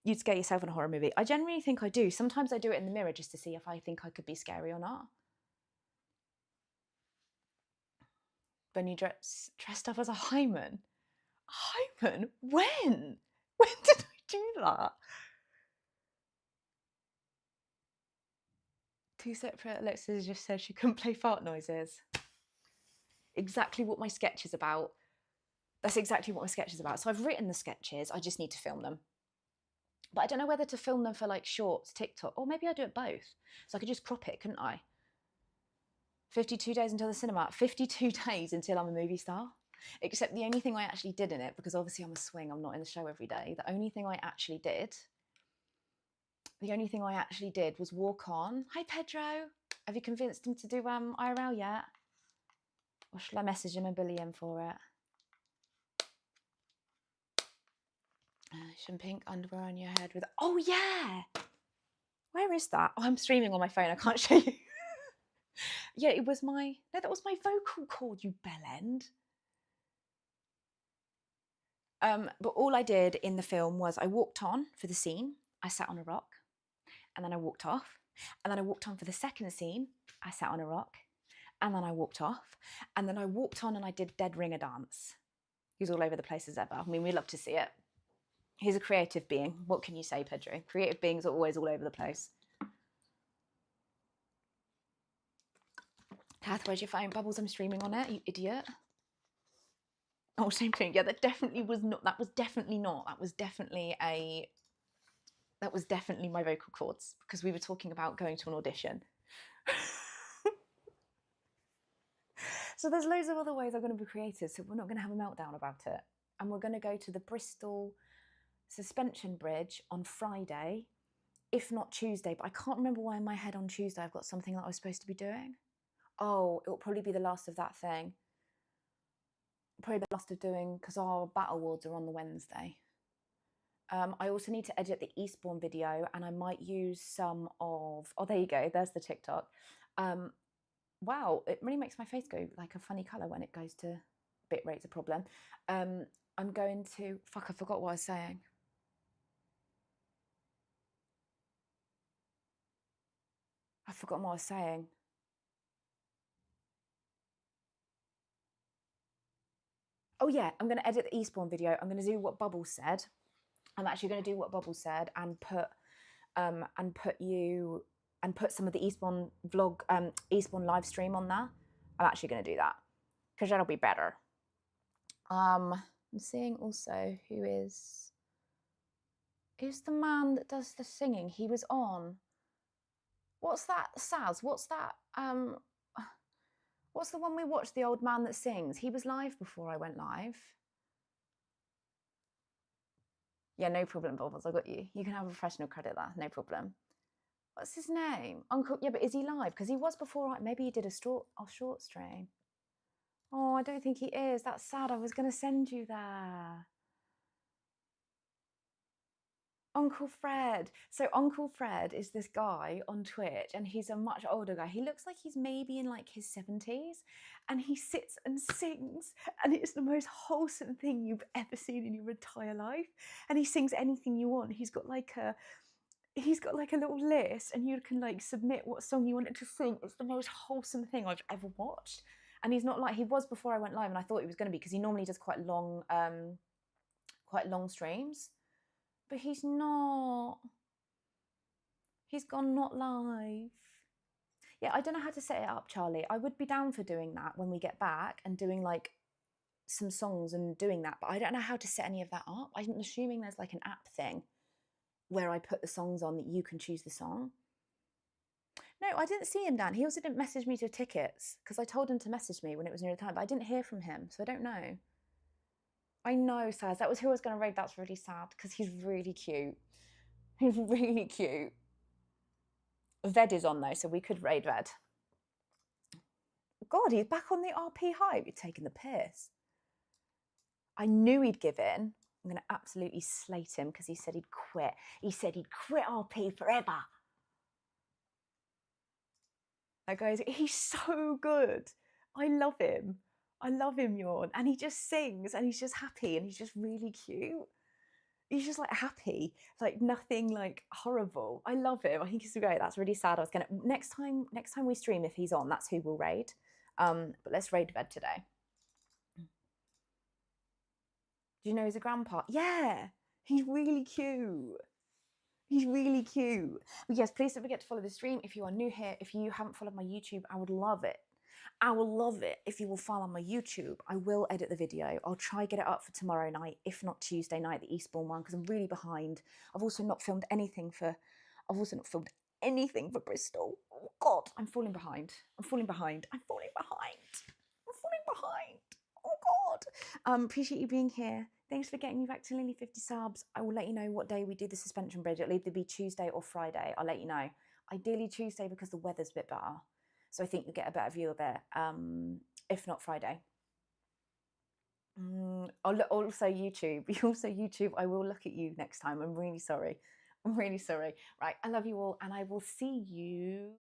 You'd scare yourself in a horror movie. I generally think I do. Sometimes I do it in the mirror just to see if I think I could be scary or not. When you dressed up as a hymen. Hymen? When? When did I do that? 2 separate Alexis just said she couldn't play fart noises. Exactly what my sketch is about. That's exactly what my sketch is about. So I've written the sketches, I just need to film them. But I don't know whether to film them for like shorts, TikTok, or maybe I do it both. So I could just crop it, couldn't I? 52 days until the cinema, 52 days until I'm a movie star. Except the only thing I actually did in it, because obviously I'm a swing, I'm not in the show every day. The only thing I actually did was walk on. Hi, Pedro. Have you convinced him to do IRL yet? Or shall I message him and bully him for it? Some pink underwear on your head with... Oh, yeah! Where is that? Oh, I'm streaming on my phone. I can't show you. Yeah, it was my... No, that was my vocal cord, you bellend. But all I did in the film was I walked on for the scene. I sat on a rock. And then I walked off. And then I walked on for the second scene. I sat on a rock. And then I walked off. And then I walked on and I did dead ringer dance. He was all over the place as ever. I mean, we love to see it. He's a creative being. What can you say, Pedro? Creative beings are always all over the place. Kath, where's your phone? Bubbles, I'm streaming on it, you idiot. Oh, same thing. Yeah, that definitely was not. That was definitely my vocal cords, because we were talking about going to an audition. So there's loads of other ways I'm going to be creative, so we're not going to have a meltdown about it. And we're going to go to the Bristol suspension bridge on Friday, if not Tuesday, but I can't remember why in my head on Tuesday I've got something that I was supposed to be doing. Oh, it'll probably be the last of that thing. Probably the last of doing, because our battle awards are on the Wednesday. I also need to edit the Eastbourne video, and I might use some of... Oh, there you go. There's the TikTok. Wow, it really makes my face go like a funny colour when it goes to... Bitrate's a problem. I'm going to... Fuck, I forgot what I was saying. I've forgotten what I was saying. Oh yeah, I'm going to edit the Eastbourne video. I'm going to do what Bubbles said. I'm actually going to do what Bubbles said and put some of the Eastbourne vlog, Eastbourne live stream on there. I'm actually going to do that because that'll be better. I'm seeing also who's the man that does the singing. He was on. What's that, Saz? What's that? What's the one we watched? The old man that sings. He was live before I went live. Yeah, no problem, Bubbles. I got you. You can have a professional credit there. No problem. What's his name? Uncle. Yeah, but is he live? Because he was before. Maybe he did a short stream. Oh, I don't think he is. That's sad. I was going to send you there. Uncle Fred. So Uncle Fred is this guy on Twitch, and he's a much older guy. He looks like he's maybe in like his 70s, and he sits and sings, and it's the most wholesome thing you've ever seen in your entire life. And he sings anything you want. He's got like a little list, and you can like submit what song you wanted to sing. It's the most wholesome thing I've ever watched. And he's not like he was before I went live, and I thought he was going to be, because he normally does quite long streams. But he's not. He's gone not live. Yeah, I don't know how to set it up, Charlie. I would be down for doing that when we get back and doing like some songs and doing that. But I don't know how to set any of that up. I'm assuming there's like an app thing where I put the songs on that you can choose the song. No, I didn't see him, Dan. He also didn't message me to tickets because I told him to message me when it was near the time. But I didn't hear from him, so I don't know. I know, Saz. That was who I was going to raid. That's really sad because he's really cute. He's really cute. Ved is on though, so we could raid Ved. God, he's back on the RP hype. You're taking the piss. I knew he'd give in. I'm going to absolutely slate him because he said he'd quit. He said he'd quit RP forever. That guy's, he's so good. I love him. I love him, Yawn. And he just sings and he's just happy and he's just really cute. He's just like happy, like nothing like horrible. I love him. I think he's great. That's really sad. I was gonna next time we stream, if he's on, that's who we'll raid. But let's raid Ved today. Do you know he's a grandpa? Yeah, he's really cute. He's really cute. But yes, please don't forget to follow the stream if you are new here. If you haven't followed my YouTube, I would love it. I will love it if you will follow my YouTube. I will edit the video. I'll try get it up for tomorrow night, if not Tuesday night, the Eastbourne one, because I'm really behind. I've also not filmed anything for Bristol. Oh God, I'm falling behind. I'm falling behind. I'm falling behind. I'm falling behind. Oh God. Appreciate you being here. Thanks for getting me back to nearly 50 subs. I will let you know what day we do the suspension bridge. It'll either be Tuesday or Friday. I'll let you know. Ideally Tuesday because the weather's a bit better. So I think you'll get a better view of it. If not Friday. Also YouTube. I will look at you next time. I'm really sorry. I'm really sorry. Right, I love you all and I will see you